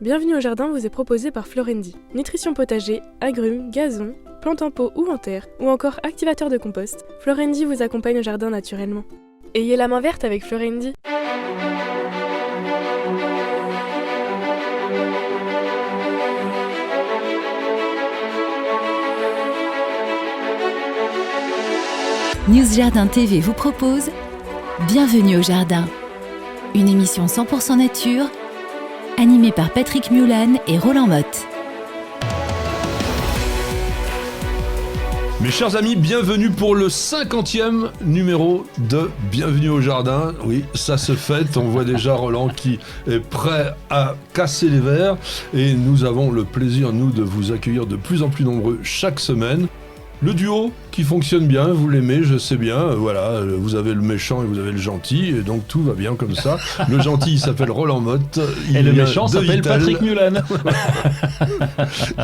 Bienvenue au jardin vous est proposé par Florendi. Nutrition potager, agrumes, gazon, plantes en pot ou en terre, ou encore activateur de compost, Florendi vous accompagne au jardin naturellement. Ayez la main verte avec Florendi. News Jardin TV vous propose Bienvenue au jardin, une émission 100% nature, animée par Patrick Mulan et Roland Motte. Mes chers amis, bienvenue pour le 50e numéro de Bienvenue au jardin. Oui, ça se fête, on voit déjà Roland qui est prêt à casser les verres et nous avons le plaisir, nous, de vous accueillir de plus en plus nombreux chaque semaine. Le duo qui fonctionne bien, vous l'aimez, je sais bien, voilà, vous avez le méchant et vous avez le gentil, et donc tout va bien comme ça. Le gentil, il s'appelle Roland Motte. Et le méchant s'appelle Patrick Mulan.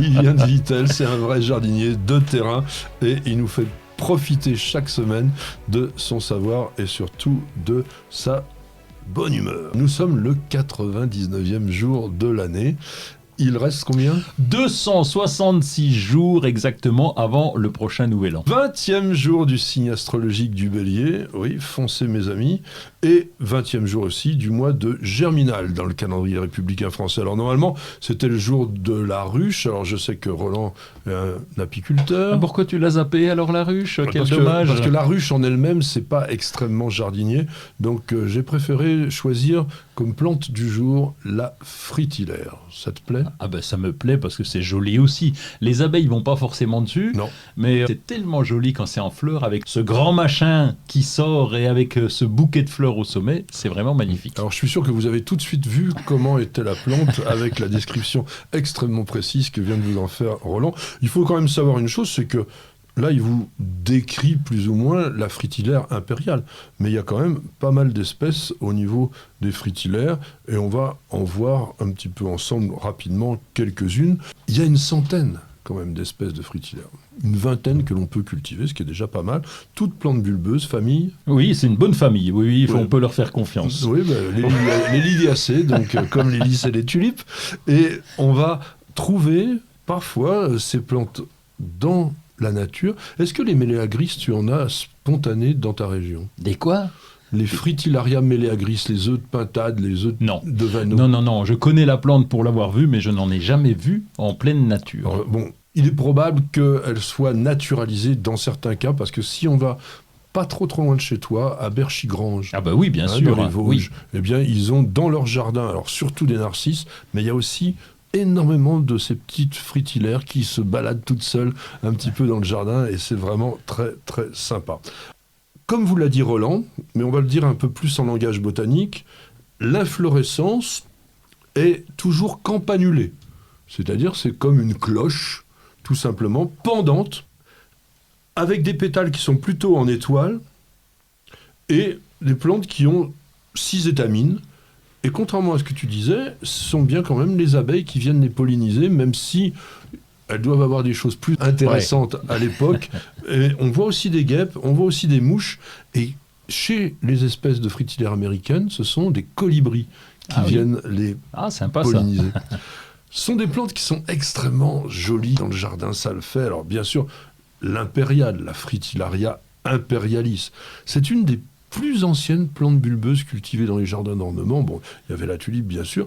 Il vient de Vittel, c'est un vrai jardinier de terrain, et il nous fait profiter chaque semaine de son savoir et surtout de sa bonne humeur. Nous sommes le 99e jour de l'année. Il reste combien ? 266 jours exactement avant le prochain nouvel an. 20e jour du signe astrologique du Bélier, oui, foncez mes amis, et 20e jour aussi du mois de Germinal dans le calendrier républicain français. Alors normalement, c'était le jour de la ruche, alors je sais que Roland est un apiculteur. Pourquoi tu l'as zappé alors la ruche ? Quel dommage. Parce que la ruche en elle-même, c'est pas extrêmement jardinier, donc j'ai préféré choisir comme plante du jour la fritillaire. Ça te plaît ? Ah ben ça me plaît parce que c'est joli aussi. Les abeilles vont pas forcément dessus, non. Mais c'est tellement joli quand c'est en fleurs avec ce grand machin qui sort et avec ce bouquet de fleurs au sommet, c'est vraiment magnifique. Alors je suis sûr que vous avez tout de suite vu comment était la plante avec la description extrêmement précise que vient de vous en faire Roland. Il faut quand même savoir une chose, c'est que là, il vous décrit plus ou moins la fritillaire impériale. Mais il y a quand même pas mal d'espèces au niveau des fritillaires. Et on va en voir un petit peu ensemble rapidement quelques-unes. Il y a une centaine quand même d'espèces de fritillaires. Une vingtaine que l'on peut cultiver, ce qui est déjà pas mal. Toutes plantes bulbeuses, famille. Oui, c'est une bonne famille. Oui, on peut leur faire confiance. Oui, les liliacées, donc comme les lys et les tulipes. Et on va trouver parfois ces plantes dans la nature. Est-ce que les méléagris, tu en as spontanés dans ta région ? Des quoi ? Les Fritillaria méléagris, les œufs de pintade, les œufs de vanneau. Non, je connais la plante pour l'avoir vue, mais je n'en ai jamais vu en pleine nature. Alors, bon, il est probable qu'elle soit naturalisée dans certains cas, parce que si on va pas trop loin de chez toi, à Berchigrange, ah bah oui, bien sûr, dans les Vosges, eh bien, ils ont dans leur jardin, alors surtout des narcisses, mais il y a aussi énormément de ces petites fritillaires qui se baladent toutes seules un petit peu dans le jardin et c'est vraiment très très sympa. Comme vous l'a dit Roland, mais on va le dire un peu plus en langage botanique, l'inflorescence est toujours campanulée. C'est-à-dire c'est comme une cloche, tout simplement, pendante, avec des pétales qui sont plutôt en étoile et des plantes qui ont 6 étamines. Et contrairement à ce que tu disais, ce sont bien quand même les abeilles qui viennent les polliniser, même si elles doivent avoir des choses plus intéressantes à l'époque. Et on voit aussi des guêpes, on voit aussi des mouches. Et chez les espèces de fritillaires américaines, ce sont des colibris qui viennent les polliniser. Ce sont des plantes qui sont extrêmement jolies dans le jardin, ça le fait. Alors bien sûr, l'impériale, la Fritillaria imperialis, c'est une des plus anciennes plantes bulbeuses cultivées dans les jardins d'ornement. Bon, il y avait la tulipe, bien sûr.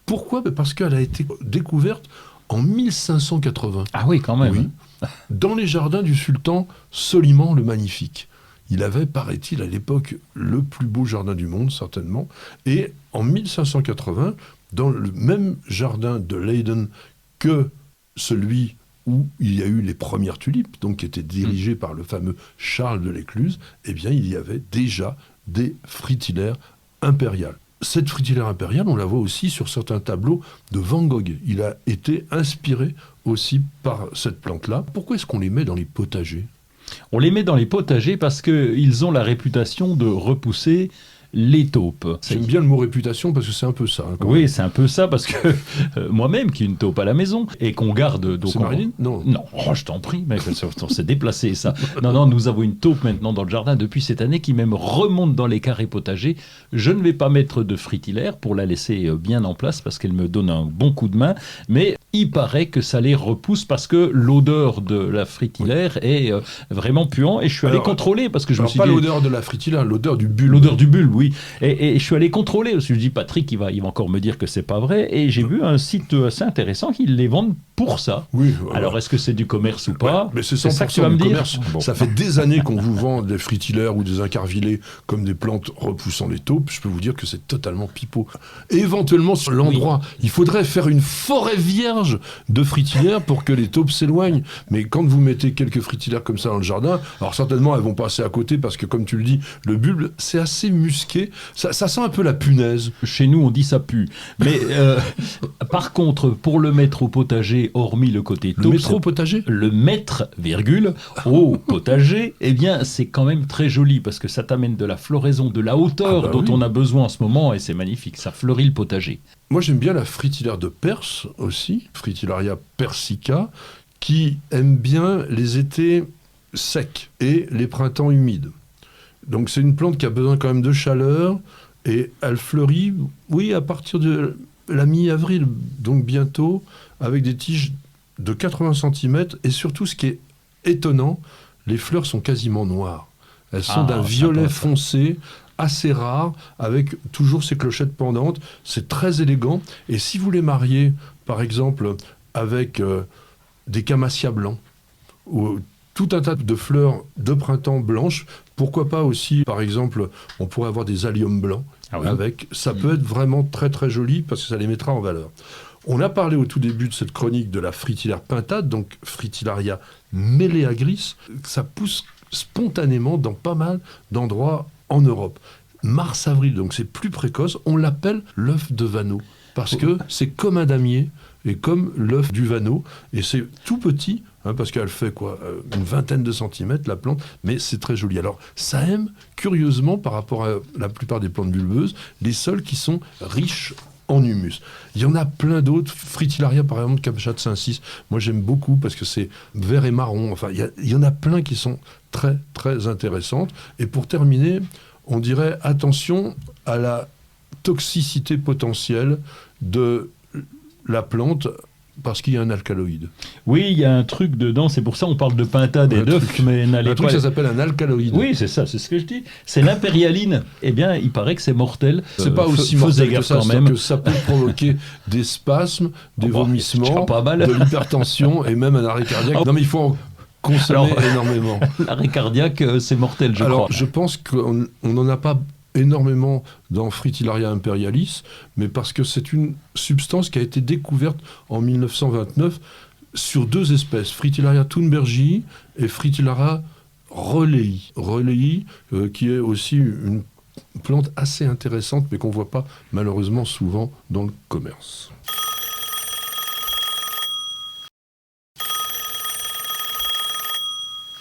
Pourquoi ? Parce qu'elle a été découverte en 1580. Ah oui, quand même. Oui, dans les jardins du sultan Soliman le Magnifique. Il avait, paraît-il, à l'époque, le plus beau jardin du monde, certainement. Et en 1580, dans le même jardin de Leyden que celui où il y a eu les premières tulipes, donc qui étaient dirigées par le fameux Charles de l'Écluse, eh bien, il y avait déjà des fritillaires impériales. Cette fritillaire impériale, on la voit aussi sur certains tableaux de Van Gogh. Il a été inspiré aussi par cette plante-là. Pourquoi est-ce qu'on les met dans les potagers ? On les met dans les potagers parce qu'ils ont la réputation de repousser les taupes. J'aime bien le mot réputation parce que c'est un peu ça. Quand Oui, même. c'est un peu ça parce que moi-même qui ai une taupe à la maison et qu'on garde... donc C'est Marilyn ? Non. Non, oh, je t'en prie, mec, on s'est déplacé ça. Non, nous avons une taupe maintenant dans le jardin depuis cette année qui même remonte dans les carrés potagers. Je ne vais pas mettre de fritillaire pour la laisser bien en place parce qu'elle me donne un bon coup de main, mais il paraît que ça les repousse parce que l'odeur de la fritillaire est vraiment puant et je suis allé contrôler parce que je me suis pas dit... l'odeur de la fritillaire, l'odeur du bulbe. L'odeur du bulbe, oui. Et je suis allé contrôler parce que je dis Patrick, il va encore me dire que c'est pas vrai et j'ai vu un site assez intéressant qui les vendent pour ça. Oui, voilà. Alors est-ce que c'est du commerce ou pas? Mais c'est ça 100% que tu vas me du dire. commerce. Bon. Ça fait des années qu'on vous vend des fritillaires ou des incarvillés comme des plantes repoussant les taupes. Je peux vous dire que c'est totalement pipeau. Et éventuellement, sur l'endroit, il faudrait faire une forêt vierge de fritillaires pour que les taupes s'éloignent. Mais quand vous mettez quelques fritillaires comme ça dans le jardin, alors certainement elles vont passer à côté parce que comme tu le dis, le bulbe, c'est assez musqué. Ça sent un peu la punaise. Chez nous, on dit ça pue. Mais par contre, pour le mettre au potager, hormis le côté taupe, Le métro potager ? le mettre, virgule, au potager, eh bien, c'est quand même très joli parce que ça t'amène de la floraison, de la hauteur dont on a besoin en ce moment et c'est magnifique. Ça fleurit le potager. Moi, j'aime bien la fritillaire de Perse aussi, Fritillaria persica, qui aime bien les étés secs et les printemps humides. Donc, c'est une plante qui a besoin quand même de chaleur et elle fleurit, oui, à partir de la mi-avril, donc bientôt, avec des tiges de 80 cm et surtout, ce qui est étonnant, les fleurs sont quasiment noires. Elles sont d'un violet foncé, assez rare, avec toujours ces clochettes pendantes. C'est très élégant. Et si vous les mariez, par exemple, avec des camassia blancs, ou tout un tas de fleurs de printemps blanches, pourquoi pas aussi, par exemple, on pourrait avoir des alliums blancs avec. Ça peut être vraiment très très joli parce que ça les mettra en valeur. On a parlé au tout début de cette chronique de la fritillaire pintade, donc Fritillaria meleagris. Ça pousse spontanément dans pas mal d'endroits en Europe. Mars-avril, donc c'est plus précoce, on l'appelle l'œuf de Vanneau, parce que c'est comme un damier et comme l'œuf du Vanneau, et c'est tout petit, parce qu'elle fait une vingtaine de centimètres la plante, mais c'est très joli. Alors ça aime, curieusement, par rapport à la plupart des plantes bulbeuses, les sols qui sont riches en humus. Il y en a plein d'autres, Fritillaria par exemple, Kamchat Saint-Cis, moi j'aime beaucoup parce que c'est vert et marron, enfin il y en a plein qui sont très très intéressantes. Et pour terminer, on dirait attention à la toxicité potentielle de la plante parce qu'il y a un alcaloïde. Oui, il y a un truc dedans, c'est pour ça on parle de pintade et d'œuf, mais n'allez un pas... truc, ça s'appelle un alcaloïde. Oui, c'est ça, c'est ce que je dis. C'est l'impérialine. Eh bien, il paraît que c'est mortel. C'est pas aussi mortel que ça, c'est que ça peut provoquer des spasmes, des vomissements, de l'hypertension et même un arrêt cardiaque. Non mais il faut en consommer énormément. L'arrêt cardiaque, c'est mortel, je crois. Je pense qu'on n'en a pas énormément dans Fritillaria imperialis, mais parce que c'est une substance qui a été découverte en 1929 sur deux espèces, Fritillaria thunbergii et Fritillaria rolei. Rolei, qui est aussi une plante assez intéressante, mais qu'on ne voit pas malheureusement souvent dans le commerce.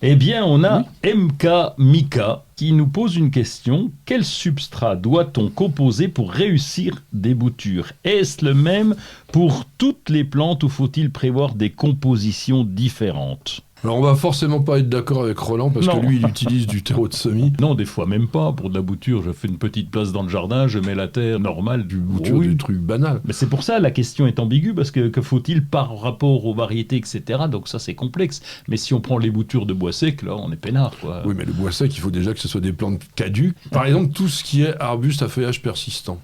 Eh bien, on a MK Mika qui nous pose une question. Quel substrat doit-on composer pour réussir des boutures? Est-ce le même pour toutes les plantes ou faut-il prévoir des compositions différentes? Alors on va forcément pas être d'accord avec Roland parce que lui il utilise du terreau de semis. Non, des fois même pas. Pour de la bouture, je fais une petite place dans le jardin, je mets la terre normale. Du bouture, du truc banal. Mais c'est pour ça la question est ambiguë parce que faut-il par rapport aux variétés, etc. Donc ça c'est complexe. Mais si on prend les boutures de bois sec, là on est peinard, quoi. Oui, mais le bois sec, il faut déjà que ce soit des plantes caduques. Par exemple, tout ce qui est arbustes à feuillage persistant,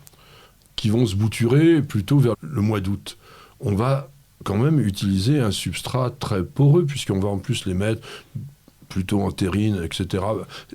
qui vont se bouturer plutôt vers le mois d'août. On va quand même utiliser un substrat très poreux, puisqu'on va en plus les mettre plutôt en terrine, etc.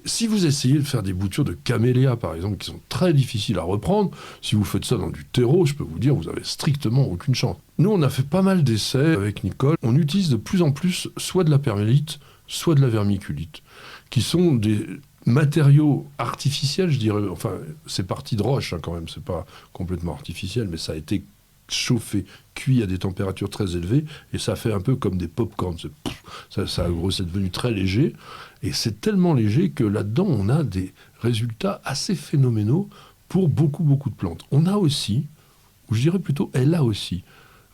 Si vous essayez de faire des boutures de camélia, par exemple, qui sont très difficiles à reprendre, si vous faites ça dans du terreau, je peux vous dire, vous avez strictement aucune chance. Nous, on a fait pas mal d'essais avec Nicole. On utilise de plus en plus soit de la permélite, soit de la vermiculite, qui sont des matériaux artificiels, je dirais. Enfin, c'est parti de roche, quand même, c'est pas complètement artificiel, mais ça a été chauffé, cuit à des températures très élevées, et ça fait un peu comme des pop-corns. C'est devenu très léger, et c'est tellement léger que là-dedans, on a des résultats assez phénoménaux pour beaucoup, beaucoup de plantes. On a aussi, ou je dirais plutôt, elle a aussi,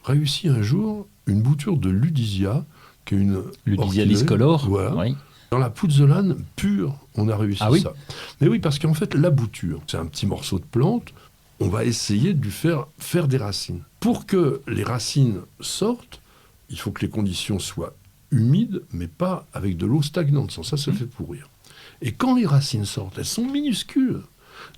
réussi un jour une bouture de Ludisia, qui est une Ludisia orchidée. discolore. Voilà. Oui. Dans la pouzzolane pure, on a réussi ça. Mais oui, parce qu'en fait, la bouture, c'est un petit morceau de plante, on va essayer de lui faire des racines. Pour que les racines sortent, il faut que les conditions soient humides, mais pas avec de l'eau stagnante, sans ça fait pourrir. Et quand les racines sortent, elles sont minuscules.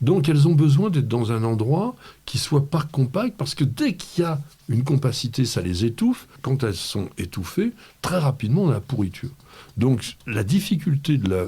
Donc elles ont besoin d'être dans un endroit qui soit pas compact, parce que dès qu'il y a une compacité, ça les étouffe. Quand elles sont étouffées, très rapidement, on a la pourriture. Donc la difficulté de la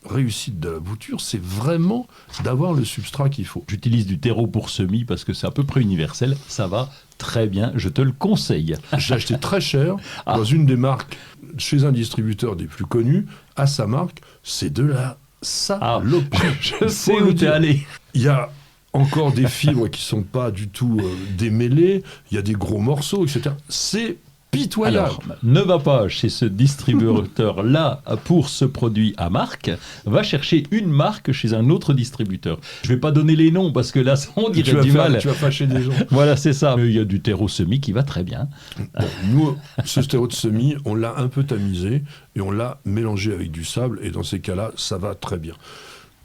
réussite de la bouture, c'est vraiment d'avoir le substrat qu'il faut. J'utilise du terreau pour semis parce que c'est à peu près universel. Ça va très bien, je te le conseille. J'ai acheté très cher dans une des marques, chez un distributeur des plus connus, à sa marque, c'est de la saloperie. Je sais où t'es allé. Il y a encore des fibres qui ne sont pas du tout démêlées, il y a des gros morceaux, etc. C'est pitoyable. Alors, ne va pas chez ce distributeur-là pour ce produit à marque, va chercher une marque chez un autre distributeur. Je ne vais pas donner les noms parce que là, on dirait du mal. Tu vas fâcher des gens. Voilà, c'est ça. Il y a du terreau semi qui va très bien. Bon, nous, ce terreau de semis, on l'a un peu tamisé et on l'a mélangé avec du sable, et dans ces cas-là, ça va très bien.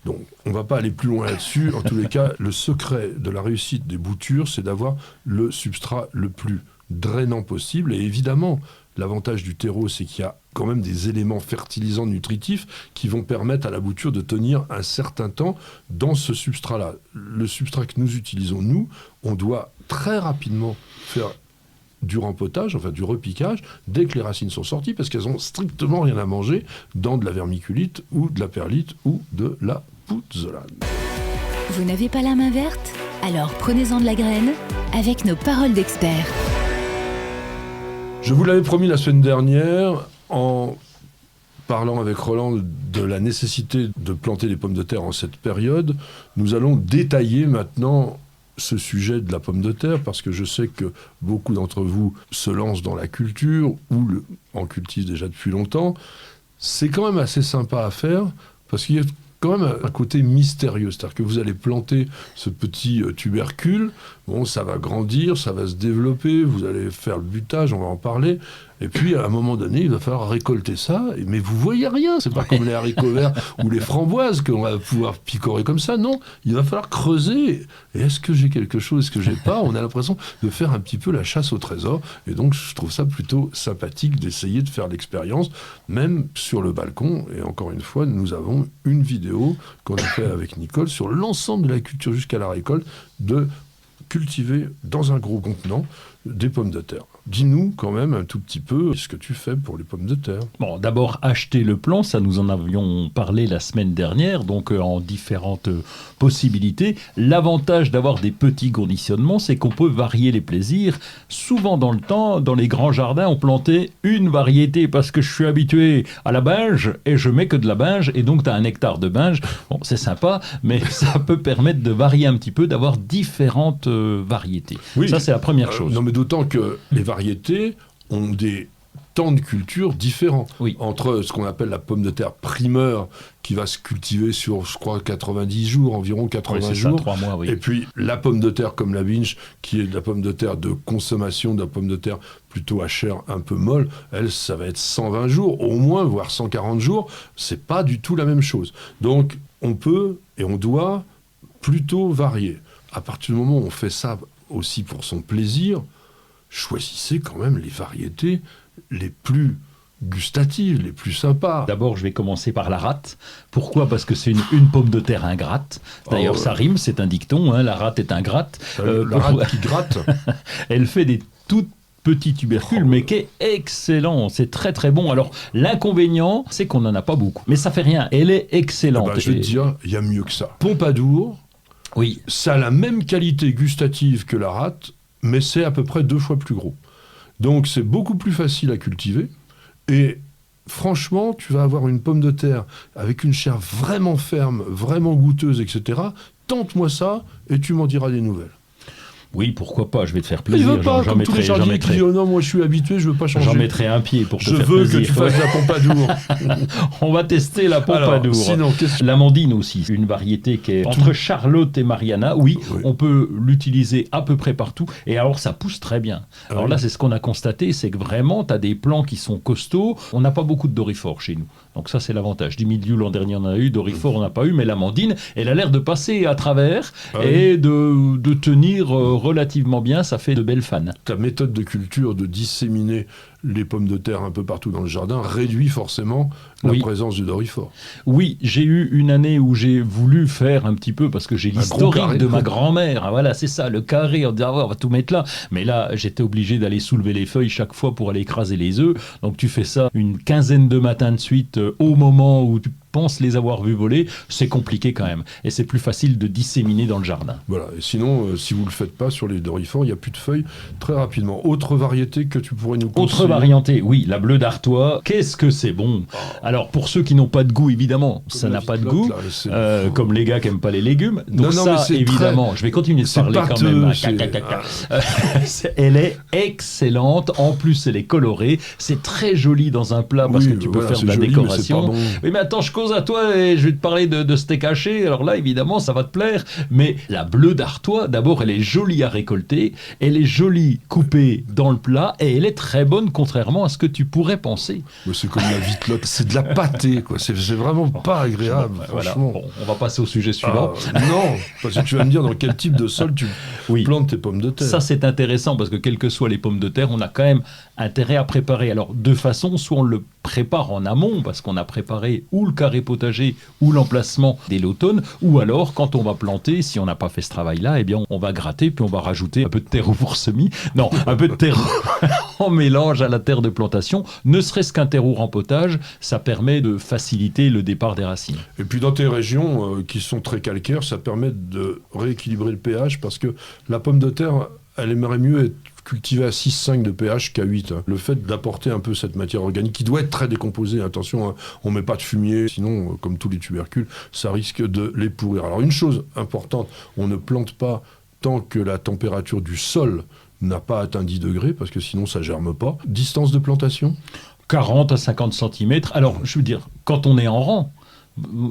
Donc, on ne va pas aller plus loin là-dessus. En tous les cas, le secret de la réussite des boutures, c'est d'avoir le substrat le plus drainant possible. Et évidemment, l'avantage du terreau, c'est qu'il y a quand même des éléments fertilisants nutritifs qui vont permettre à la bouture de tenir un certain temps dans ce substrat-là. Le substrat que nous utilisons, nous, on doit très rapidement faire du rempotage, enfin du repiquage, dès que les racines sont sorties, parce qu'elles n'ont strictement rien à manger dans de la vermiculite ou de la perlite ou de la pouzzolane. Vous n'avez pas la main verte? Alors prenez-en de la graine avec nos paroles d'experts. Je vous l'avais promis la semaine dernière, en parlant avec Roland de la nécessité de planter des pommes de terre en cette période. Nous allons détailler maintenant ce sujet de la pomme de terre, parce que je sais que beaucoup d'entre vous se lancent dans la culture ou en cultivent déjà depuis longtemps. C'est quand même assez sympa à faire, parce qu'il y a quand même un côté mystérieux. C'est-à-dire que vous allez planter ce petit tubercule, bon, ça va grandir, ça va se développer, vous allez faire le butage, on va en parler, et puis à un moment donné, il va falloir récolter ça, mais vous voyez rien, c'est pas comme les haricots verts ou les framboises qu'on va pouvoir picorer comme ça, non, il va falloir creuser, et est-ce que j'ai quelque chose, est-ce que j'ai pas, on a l'impression de faire un petit peu la chasse au trésor, et donc je trouve ça plutôt sympathique d'essayer de faire l'expérience, même sur le balcon, et encore une fois, nous avons une vidéo qu'on a fait avec Nicole sur l'ensemble de la culture jusqu'à la récolte, de cultiver dans un gros contenant des pommes de terre. Dis-nous quand même un tout petit peu ce que tu fais pour les pommes de terre. Bon, d'abord, acheter le plant, ça nous en avions parlé la semaine dernière, donc en différentes possibilités. L'avantage d'avoir des petits conditionnements, c'est qu'on peut varier les plaisirs. Souvent dans le temps, dans les grands jardins, on plantait une variété parce que je suis habitué à la binge et je mets que de la binge, et donc tu as un hectare de binge. Bon, c'est sympa, mais ça peut permettre de varier un petit peu, d'avoir différentes variétés. Oui, ça, c'est la première chose. Non, mais d'autant que les variétés ont des temps de culture différents. Oui. Entre ce qu'on appelle la pomme de terre primeur, qui va se cultiver sur, je crois, 90 jours, environ 80 jours. Ça, 3 mois, oui. Et puis la pomme de terre comme la binge, qui est de la pomme de terre de consommation, de la pomme de terre plutôt à chair un peu molle, elle, ça va être 120 jours, au moins, voire 140 jours. C'est pas du tout la même chose. Donc, on peut et on doit plutôt varier. À partir du moment où on fait ça aussi pour son plaisir, choisissez quand même les variétés les plus gustatives, les plus sympas. D'abord, je vais commencer par la rate. Pourquoi ? Parce que c'est une pomme de terre ingrate. D'ailleurs, ça rime, c'est un dicton, hein, la rate est ingrate. La rate qui gratte. Elle fait des toutes petits tubercules, mais qui est excellent. C'est très très bon. Alors, l'inconvénient, c'est qu'on n'en a pas beaucoup. Mais ça fait rien, elle est excellente. Je vais te dire, il y a mieux que ça. Pompadour, oui, ça a la même qualité gustative que la rate, mais c'est à peu près 2 fois plus gros. Donc c'est beaucoup plus facile à cultiver, et franchement, tu vas avoir une pomme de terre avec une chair vraiment ferme, vraiment goûteuse, etc. Tente-moi ça, et tu m'en diras des nouvelles. Oui, pourquoi pas, je vais te faire Il plaisir. veut pas, comme tous les jardiniers qui disent « Oh non, moi je suis habitué, je veux pas changer. » J'en mettrai un pied pour te Je faire veux plaisir. que tu fasses la Pompadour. On va tester la Pompadour. Alors, sinon, L'amandine aussi, une variété qui est entre Charlotte et Mariana. Oui, on peut l'utiliser à peu près partout. Et alors, ça pousse très bien. Alors là, c'est ce qu'on a constaté, c'est que vraiment, tu as des plants qui sont costauds. On n'a pas beaucoup de dorifores chez nous. Donc ça, c'est l'avantage. Du milieu, l'an dernier, on en a eu. Dorifort, on n'a pas eu. Mais l'amandine, elle a l'air de passer à travers et de tenir relativement bien. Ça fait de belles fans. Ta méthode de culture de disséminer les pommes de terre un peu partout dans le jardin réduit forcément la présence du dorifort. Oui, j'ai eu une année où j'ai voulu faire un petit peu, parce que j'ai l'historique de ma grand-mère. Voilà, c'est ça, le carré, on dit, on va tout mettre là. Mais là, j'étais obligé d'aller soulever les feuilles chaque fois pour aller écraser les œufs. Donc tu fais ça une quinzaine de matins de suite au moment où tu penses les avoir vus voler, c'est compliqué quand même. Et c'est plus facile de disséminer dans le jardin. Voilà, et sinon, si vous ne le faites pas sur les dorifores, il n'y a plus de feuilles très rapidement. Autre variété que tu pourrais nous conseiller? Autre variété, oui, la bleue d'Artois. Qu'est-ce que c'est bon! Alors, pour ceux qui n'ont pas de goût, évidemment, ça n'a pas de goût, comme les gars qui n'aiment pas les légumes. Donc non, ça, évidemment, je vais continuer de parler quand même. Elle est excellente. En plus, elle est colorée. C'est très joli dans un plat parce que tu peux faire de la décoration. Bon. Oui, mais attends, je cause à toi et je vais te parler de steak haché. Alors là, évidemment, ça va te plaire. Mais la bleue d'Artois, d'abord, elle est jolie à récolter. Elle est jolie coupée dans le plat et elle est très bonne, contrairement à ce que tu pourrais penser. Mais c'est comme la vitelotte, c'est de la pâtée, quoi. C'est vraiment pas agréable. Voilà. Bon, on va passer au sujet suivant. Non, parce que tu vas me dire dans quel type de sol tu plantes tes pommes de terre. Ça, c'est intéressant parce que quelles que soient les pommes de terre, on a quand même intérêt à préparer. Alors, deux façons, soit on le prépare en amont parce qu'on a préparé ou le carré potager ou l'emplacement dès l'automne, ou alors quand on va planter, si on n'a pas fait ce travail-là, eh bien on va gratter puis on va rajouter un peu de terreau pour semis. Non, un peu de terreau en mélange à la terre de plantation. Ne serait-ce qu'un terreau rempotage, ça permet de faciliter le départ des racines. Et puis dans tes régions qui sont très calcaires, ça permet de rééquilibrer le pH parce que la pomme de terre, elle aimerait mieux être cultivée à 6,5 de pH qu'à 8. Le fait d'apporter un peu cette matière organique qui doit être très décomposée, attention, hein, on ne met pas de fumier, sinon, comme tous les tubercules, ça risque de les pourrir. Alors une chose importante, on ne plante pas tant que la température du sol n'a pas atteint 10 degrés, parce que sinon ça ne germe pas. Distance de plantation ? 40 à 50 cm. Alors, je veux dire, quand on est en rang,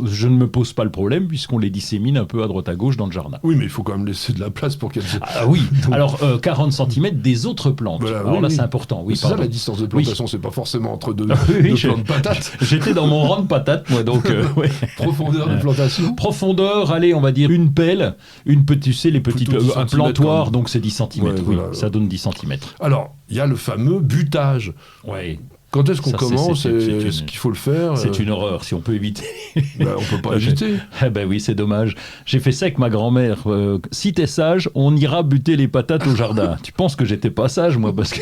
je ne me pose pas le problème puisqu'on les dissémine un peu à droite à gauche dans le jardin. Oui, mais il faut quand même laisser de la place pour qu'elles... Ah oui, donc... alors 40 cm des autres plantes. Voilà, alors là, c'est important. Oui, c'est ça la distance de plantation, c'est pas forcément entre deux plants de patates. J'étais dans mon rang de patates, moi, donc... Profondeur de plantation ? Profondeur, allez, on va dire une pelle, tu sais, les petites... un plantoir, donc c'est 10 cm, ouais, oui, voilà, ça donne 10 cm. Alors, il y a le fameux butage. Oui. Quand est-ce qu'on commence? Est-ce qu'il faut le faire? C'est une horreur, si on peut éviter. On ne peut pas éviter. Ben oui, c'est dommage. J'ai fait ça avec ma grand-mère. Si t'es sage, on ira buter les patates au jardin. Tu penses que j'étais pas sage, moi? Parce que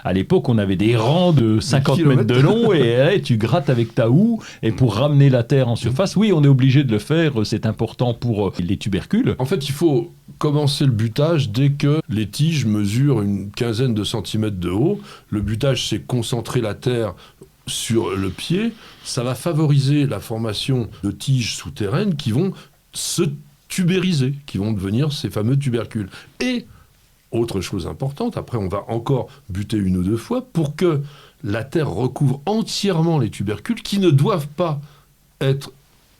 à l'époque, on avait des rangs de 50 mètres de long et tu grattes avec ta houe. Et pour ramener la terre en surface, oui, on est obligé de le faire. C'est important pour les tubercules. En fait, il faut commencer le butage dès que les tiges mesurent une quinzaine de centimètres de haut. Le butage, c'est concentrer la terre sur le pied. Ça va favoriser la formation de tiges souterraines qui vont se tubériser, qui vont devenir ces fameux tubercules. Et, autre chose importante, après on va encore buter une ou deux fois pour que la terre recouvre entièrement les tubercules qui ne doivent pas être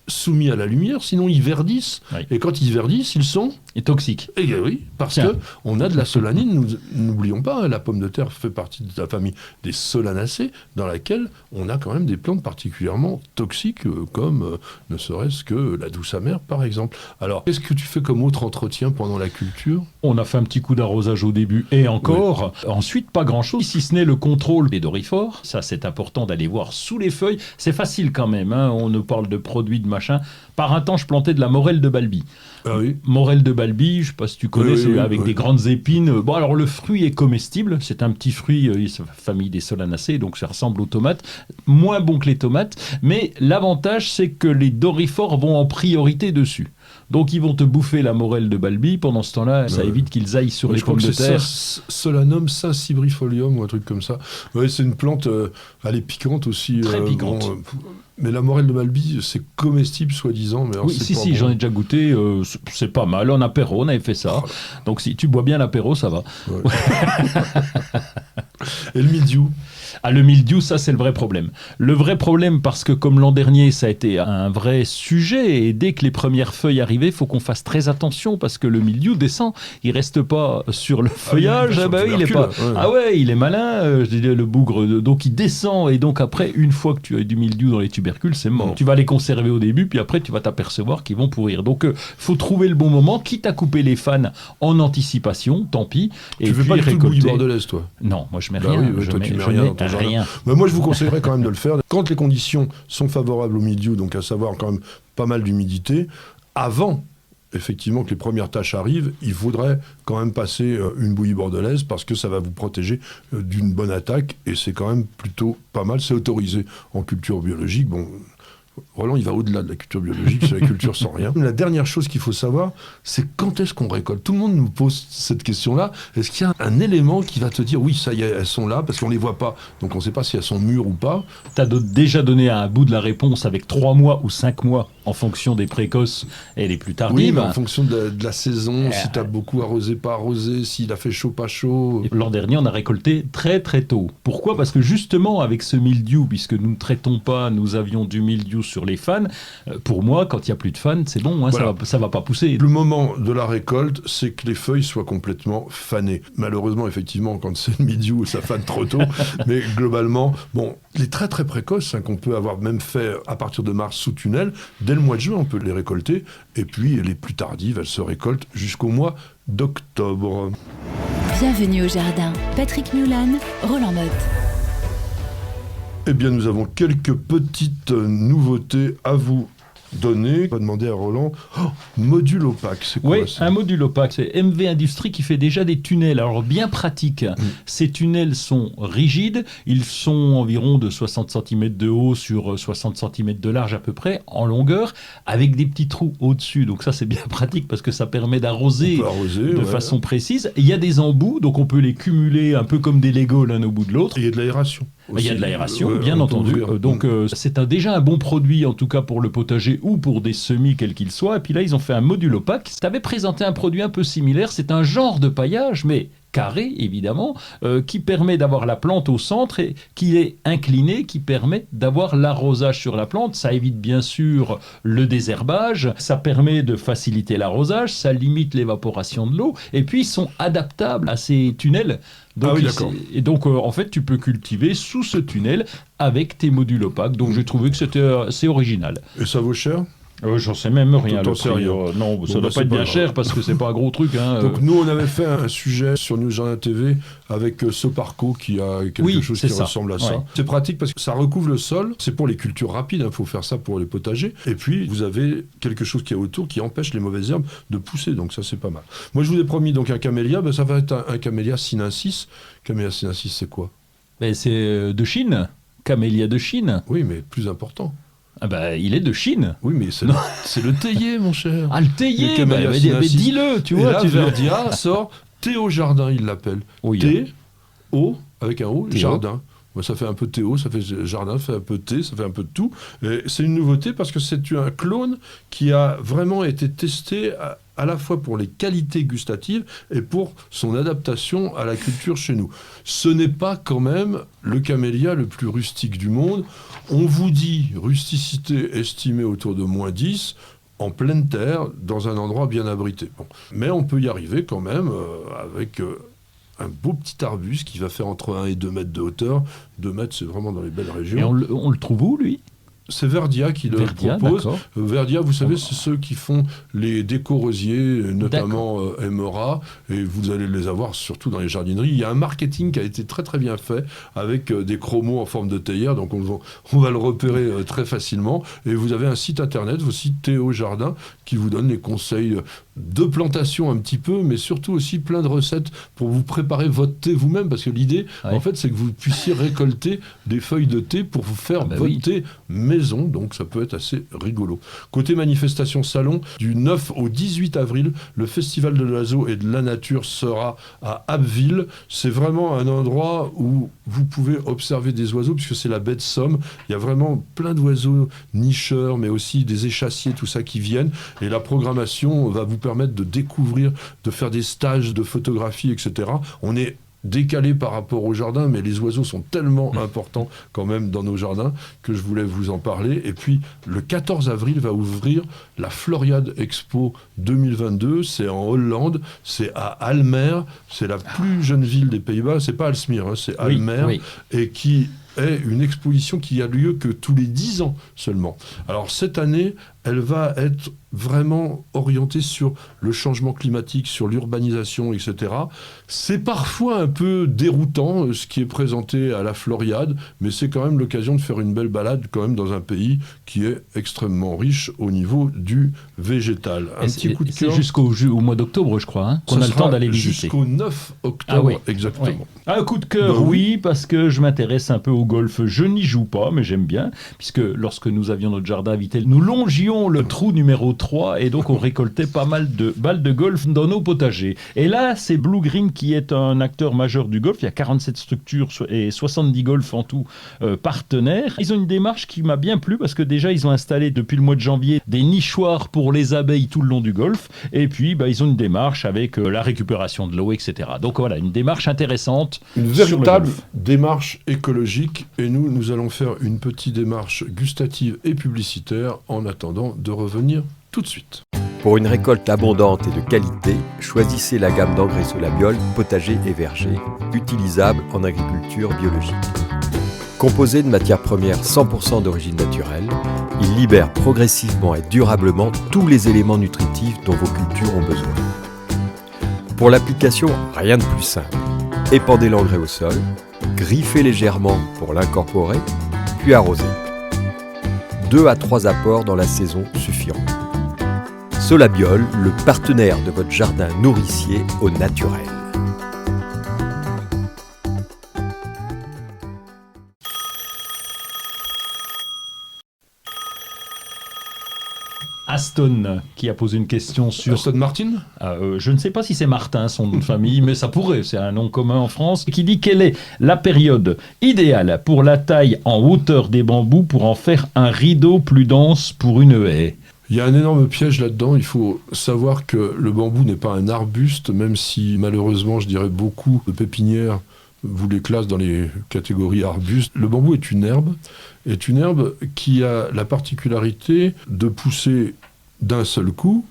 soumis à la lumière, sinon ils verdissent. Oui. Et quand ils verdissent, ils sont... Et toxiques. Et oui, parce qu'on a de la solanine. N'oublions pas, la pomme de terre fait partie de la famille des solanacées, dans laquelle on a quand même des plantes particulièrement toxiques, comme ne serait-ce que la douce amère, par exemple. Alors, qu'est-ce que tu fais comme autre entretien pendant la culture? On a fait un petit coup d'arrosage au début, et encore. Oui. Ensuite, pas grand-chose, si ce n'est le contrôle des dorifores. Ça, c'est important d'aller voir sous les feuilles. C'est facile quand même, hein. On nous parle de produits, de machin. Par un temps, je plantais de la morelle de Balbie. Ah oui. Morelle de Balbie, je ne sais pas si tu connais, c'est avec des grandes épines. Bon, alors le fruit est comestible, c'est un petit fruit, famille des solanacées, donc ça ressemble aux tomates. Moins bon que les tomates, mais l'avantage, c'est que les dorifores vont en priorité dessus. Donc ils vont te bouffer la morelle de Balbi. Pendant ce temps-là, ça évite qu'ils aillent sur les pommes de terre. Solanum cibrifolium ou un truc comme ça. Ouais, c'est une plante, elle est piquante aussi. Très piquante. Mais la morelle de Balbi, c'est comestible soi-disant. Mais alors, oui, si, j'en ai déjà goûté. C'est pas mal. En apéro, on avait fait ça. Oh. Donc si tu bois bien l'apéro, ça va. Ouais. Et le mildiou? Ah, le mildiou, ça c'est le vrai problème. Le vrai problème parce que comme l'an dernier, ça a été un vrai sujet et dès que les premières feuilles arrivaient, il faut qu'on fasse très attention parce que le mildiou descend, il reste pas sur le feuillage. Il est pas. Ouais. Ah ouais, il est malin, je disais le bougre. Donc il descend et donc après, une fois que tu as du mildiou dans les tubercules, c'est mort. Tu vas les conserver au début, puis après tu vas t'apercevoir qu'ils vont pourrir. Donc faut trouver le bon moment, quitte à couper les fans en anticipation, tant pis. Tu fais pas du tout bouillie bordelaise, toi? Non, moi je mets rien. Toi, tu mets rien. Rien. Mais moi, je vous conseillerais quand même de le faire. Quand les conditions sont favorables au mildiou, donc à savoir quand même pas mal d'humidité, avant, effectivement, que les premières taches arrivent, il faudrait quand même passer une bouillie bordelaise parce que ça va vous protéger d'une bonne attaque et c'est quand même plutôt pas mal. C'est autorisé en culture biologique. Bon, Roland, il va au-delà de la culture biologique, c'est la culture sans rien. La dernière chose qu'il faut savoir, c'est quand est-ce qu'on récolte. Tout le monde nous pose cette question-là. Est-ce qu'il y a un élément qui va te dire, oui, ça y est, elles sont là, parce qu'on ne les voit pas, donc on ne sait pas si elles sont mûres ou pas. Tu as déjà donné un bout de la réponse avec 3 mois ou 5 mois, en fonction des précoces et les plus tardives. Oui, mais en fonction de la saison, si tu as beaucoup arrosé, pas arrosé, s'il a fait chaud, pas chaud. L'an dernier, on a récolté très très tôt. Pourquoi ? Parce que justement, avec ce mildiou, puisque nous ne traitons pas, nous avions du mildiou sur les fans. Pour moi, quand il n'y a plus de fans, c'est bon, hein, voilà. ça va pas pousser. Le moment de la récolte, c'est que les feuilles soient complètement fanées. Malheureusement, effectivement, quand c'est le mildiou, ça fane trop tôt. Mais globalement, bon, les très très précoces, hein, qu'on peut avoir même fait à partir de mars sous tunnel, dès le mois de juin, on peut les récolter. Et puis, les plus tardives, elles se récoltent jusqu'au mois d'octobre. Bienvenue au jardin. Patrick Mulan, Roland Motte. Eh bien, nous avons quelques petites nouveautés à vous donner. On va demander à Roland, module opaque, c'est quoi ça ? Un module opaque, c'est MV Industrie qui fait déjà des tunnels, alors bien pratiques. Ces tunnels sont rigides, ils sont environ de 60 cm de haut sur 60 cm de large à peu près, en longueur, avec des petits trous au-dessus. Donc ça, c'est bien pratique parce que ça permet d'arroser de façon précise. Et il y a des embouts, donc on peut les cumuler un peu comme des Legos l'un au bout de l'autre. Et il y a de l'aération. Il y a de l'aération, bien entendu. Donc c'est déjà un bon produit, en tout cas pour le potager ou pour des semis, quels qu'ils soient. Et puis là, ils ont fait un module opaque. Tu avais présenté un produit un peu similaire. C'est un genre de paillage, mais carré, évidemment, qui permet d'avoir la plante au centre et qui est incliné, qui permet d'avoir l'arrosage sur la plante. Ça évite bien sûr le désherbage, ça permet de faciliter l'arrosage, ça limite l'évaporation de l'eau, et puis ils sont adaptables à ces tunnels. Donc, et donc, en fait, tu peux cultiver sous ce tunnel avec tes modules opaques. Donc, j'ai trouvé que c'était assez original. Et ça vaut cher ? J'en sais même rien. Non, ça doit pas être bien cher parce que c'est pas un gros truc. Hein. Donc nous, on avait fait un sujet sur News Jardin TV avec Soparco qui a quelque chose qui ressemble à ça. Ouais. C'est pratique parce que ça recouvre le sol. C'est pour les cultures rapides. Il faut faire ça pour les potagers. Et puis, vous avez quelque chose qui est autour qui empêche les mauvaises herbes de pousser. Donc ça, c'est pas mal. Moi, je vous ai promis donc un camélia. Ça va être un camélia sinensis. Camélia sinensis, c'est quoi ? C'est de Chine. Camélia de Chine. Oui, mais plus important. Il est de Chine. Oui, mais c'est le théier, mon cher. Ah, le théier, mais dis-le, tu vois. Et là, Verdia sort Théo Jardin, il l'appelle. Oui, T-O, avec un O, Théo. Jardin. Ça fait un peu Théo, ça fait Jardin, ça fait un peu T, ça fait un peu de tout. Et c'est une nouveauté parce que c'est un clone qui a vraiment été testé à la fois pour les qualités gustatives et pour son adaptation à la culture chez nous. Ce n'est pas quand même le camélia le plus rustique du monde. On vous dit rusticité estimée autour de -10, en pleine terre, dans un endroit bien abrité. Bon. Mais on peut y arriver quand même avec un beau petit arbuste qui va faire entre 1 et 2 mètres de hauteur. 2 mètres, c'est vraiment dans les belles régions. Et on le trouve où, lui ? C'est Verdia qui le propose. D'accord. Verdia, vous savez, c'est ceux qui font les décos rosiers, notamment Emera, et vous allez les avoir surtout dans les jardineries. Il y a un marketing qui a été très très bien fait avec des chromos en forme de théière, donc on va le repérer très facilement. Et vous avez un site internet aussi, Théo Jardin, qui vous donne les conseils de plantation un petit peu, mais surtout aussi plein de recettes pour vous préparer votre thé vous-même, parce que l'idée, en fait, c'est que vous puissiez récolter des feuilles de thé pour vous faire votre thé maison, donc ça peut être assez rigolo. Côté manifestation salon, du 9 au 18 avril, le Festival de l'oiseau et de la nature sera à Abbeville. C'est vraiment un endroit où vous pouvez observer des oiseaux, puisque c'est la baie de Somme. Il y a vraiment plein d'oiseaux nicheurs, mais aussi des échassiers, tout ça qui viennent, et la programmation va vous permettre de découvrir, de faire des stages de photographie, etc. On est décalé par rapport au jardin, mais les oiseaux sont tellement importants quand même dans nos jardins que je voulais vous en parler. Et puis, le 14 avril va ouvrir la Floriade Expo 2022. C'est en Hollande, c'est à Almere, c'est la plus jeune ville des Pays-Bas. C'est pas Alsmere, c'est Almere, et qui est une exposition qui a lieu que tous les 10 ans seulement. Alors cette année, elle va être vraiment orientée sur le changement climatique, sur l'urbanisation, etc. C'est parfois un peu déroutant ce qui est présenté à la Floriade, mais c'est quand même l'occasion de faire une belle balade quand même dans un pays qui est extrêmement riche au niveau du végétal. Un petit coup de cœur. C'est jusqu'au mois d'octobre, je crois, qu'on a le temps d'aller visiter. Jusqu'au 9 octobre, exactement. Oui. Un coup de cœur, oui, parce que je m'intéresse un peu au golf. Je n'y joue pas, mais j'aime bien, puisque lorsque nous avions notre jardin à Vittel, nous longions le trou numéro 3, et donc on récoltait pas mal de balles de golf dans nos potagers. Et là, c'est Blue Green qui est un acteur majeur du golf. Il y a 47 structures et 70 golfs en tout partenaires. Ils ont une démarche qui m'a bien plu, parce que déjà, ils ont installé depuis le mois de janvier des nichoirs pour les abeilles tout le long du golf. Et puis, ils ont une démarche avec la récupération de l'eau, etc. Donc voilà, une démarche intéressante. Une véritable démarche écologique. Et nous allons faire une petite démarche gustative et publicitaire en attendant de revenir tout de suite. Pour une récolte abondante et de qualité, choisissez la gamme d'engrais Solabiol, potager et verger, utilisable en agriculture biologique. Composé de matières premières 100% d'origine naturelle, il libère progressivement et durablement tous les éléments nutritifs dont vos cultures ont besoin. Pour l'application, rien de plus simple. Épandez l'engrais au sol, griffez légèrement pour l'incorporer, puis arrosez. 2 à 3 apports dans la saison suffiront. Solabiol, le partenaire de votre jardin nourricier au naturel. Aston qui a posé une question sur... Aston Martin ? Je ne sais pas si c'est Martin, son nom de famille, mais ça pourrait, c'est un nom commun en France, qui dit quelle est la période idéale pour la taille en hauteur des bambous pour en faire un rideau plus dense pour une haie. Il y a un énorme piège là-dedans. Il faut savoir que le bambou n'est pas un arbuste, même si malheureusement, je dirais, beaucoup de pépinières vous les classent dans les catégories arbustes. Le bambou est une herbe qui a la particularité de pousser d'un seul coup,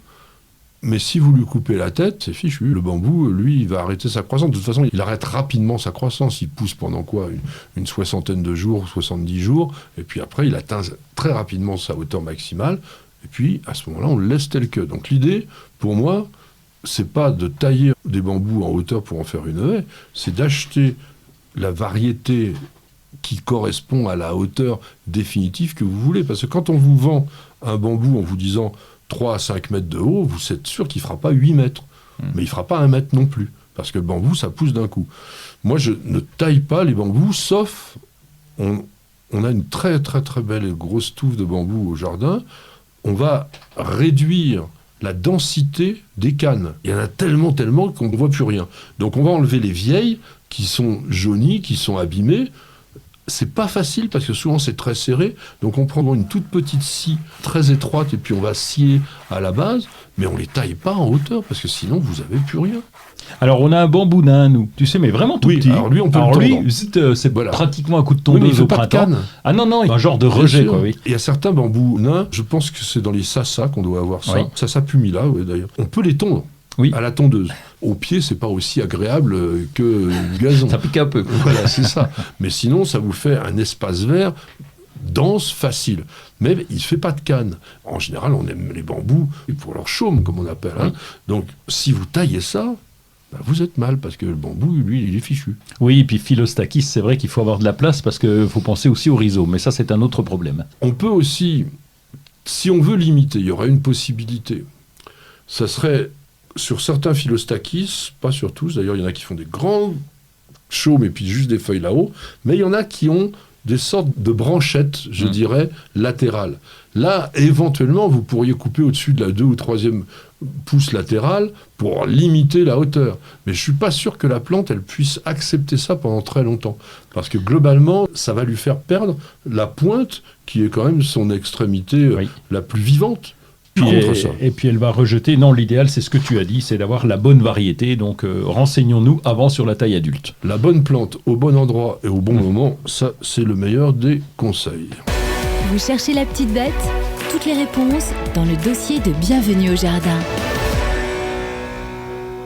mais si vous lui coupez la tête, c'est fichu. Le bambou, lui, il va arrêter sa croissance. De toute façon, il arrête rapidement sa croissance. Il pousse pendant quoi ? Une soixantaine de jours, 70 jours, et puis après, il atteint très rapidement sa hauteur maximale, et puis à ce moment-là, on le laisse tel que. Donc l'idée, pour moi, c'est pas de tailler des bambous en hauteur pour en faire une haie, c'est d'acheter la variété qui correspond à la hauteur définitive que vous voulez. Parce que quand on vous vend un bambou en vous disant 3 à 5 mètres de haut, vous êtes sûr qu'il ne fera pas 8 mètres. Mais il ne fera pas 1 mètre non plus. Parce que le bambou, ça pousse d'un coup. Moi, je ne taille pas les bambous, sauf on a une très très très belle et grosse touffe de bambou au jardin. On va réduire la densité des cannes. Il y en a tellement qu'on ne voit plus rien. Donc on va enlever les vieilles qui sont jaunies, qui sont abîmées. C'est pas facile parce que souvent c'est très serré. Donc on prend une toute petite scie très étroite et puis on va scier à la base, mais on les taille pas en hauteur parce que sinon vous avez plus rien. Alors on a un bambou nain, nous, tu sais, mais vraiment tout petit. Alors lui, on peut le tondre. C'est pratiquement un coup de tondeuse au printemps. Ah non, un genre de rejet, quoi, oui. Il y a certains bambous nains, je pense que c'est dans les sasa qu'on doit avoir ça. Oui. Sasa pumila, d'ailleurs. On peut les tondre. Oui. À la tondeuse. Au pied, c'est pas aussi agréable que le gazon. Ça pique un peu. Voilà, c'est ça. Mais sinon, ça vous fait un espace vert dense, facile. Mais il ne fait pas de canne. En général, on aime les bambous pour leur chaume, comme on appelle. Hein. Donc, si vous taillez ça, vous êtes mal, parce que le bambou, lui, il est fichu. Oui, et puis Philostakis, c'est vrai qu'il faut avoir de la place, parce qu'il faut penser aussi au rhizome. Mais ça, c'est un autre problème. On peut aussi, si on veut limiter, il y aurait une possibilité ça serait sur certains Philostachys, pas sur tous, d'ailleurs il y en a qui font des grands chaumes et puis juste des feuilles là-haut, mais il y en a qui ont des sortes de branchettes, je dirais, latérales. Là, éventuellement, vous pourriez couper au-dessus de la 2 ou 3e pouce latérale pour limiter la hauteur. Mais je ne suis pas sûr que la plante, elle puisse accepter ça pendant très longtemps. Parce que globalement, ça va lui faire perdre la pointe, qui est quand même son extrémité la plus vivante. Et puis elle va rejeter. Non, l'idéal, c'est ce que tu as dit, c'est d'avoir la bonne variété. Donc renseignons-nous avant sur la taille adulte. La bonne plante au bon endroit et au bon moment, ça, c'est le meilleur des conseils. Vous cherchez la petite bête ? Toutes les réponses dans le dossier de Bienvenue au Jardin.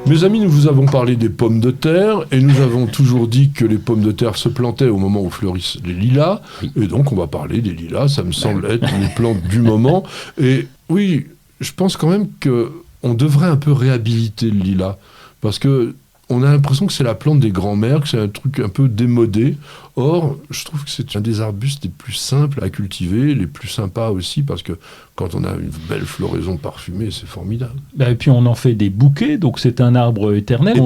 Mes amis, nous vous avons parlé des pommes de terre et nous avons toujours dit que les pommes de terre se plantaient au moment où fleurissent les lilas. Oui. Et donc, on va parler des lilas. Ça me semble être une plante du moment. Et oui, je pense quand même qu'on devrait un peu réhabiliter le lilas. Parce que on a l'impression que c'est la plante des grands-mères, que c'est un truc un peu démodé. Or, je trouve que c'est un des arbustes les plus simples à cultiver, les plus sympas aussi, parce que quand on a une belle floraison parfumée, c'est formidable. Et puis on en fait des bouquets, donc c'est un arbre éternel.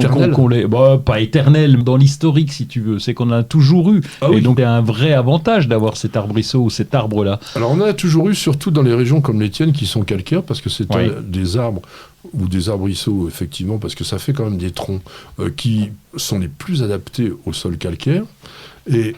Pas éternel, dans l'historique si tu veux, c'est qu'on en a toujours eu. Et donc il y a un vrai avantage d'avoir cet arbrisseau ou cet arbre-là. Alors on en a toujours eu, surtout dans les régions comme les tiennes qui sont calcaires, parce que c'est des arbres ou des arbrisseaux, effectivement, parce que ça fait quand même des troncs qui sont les plus adaptés au sol calcaire. Et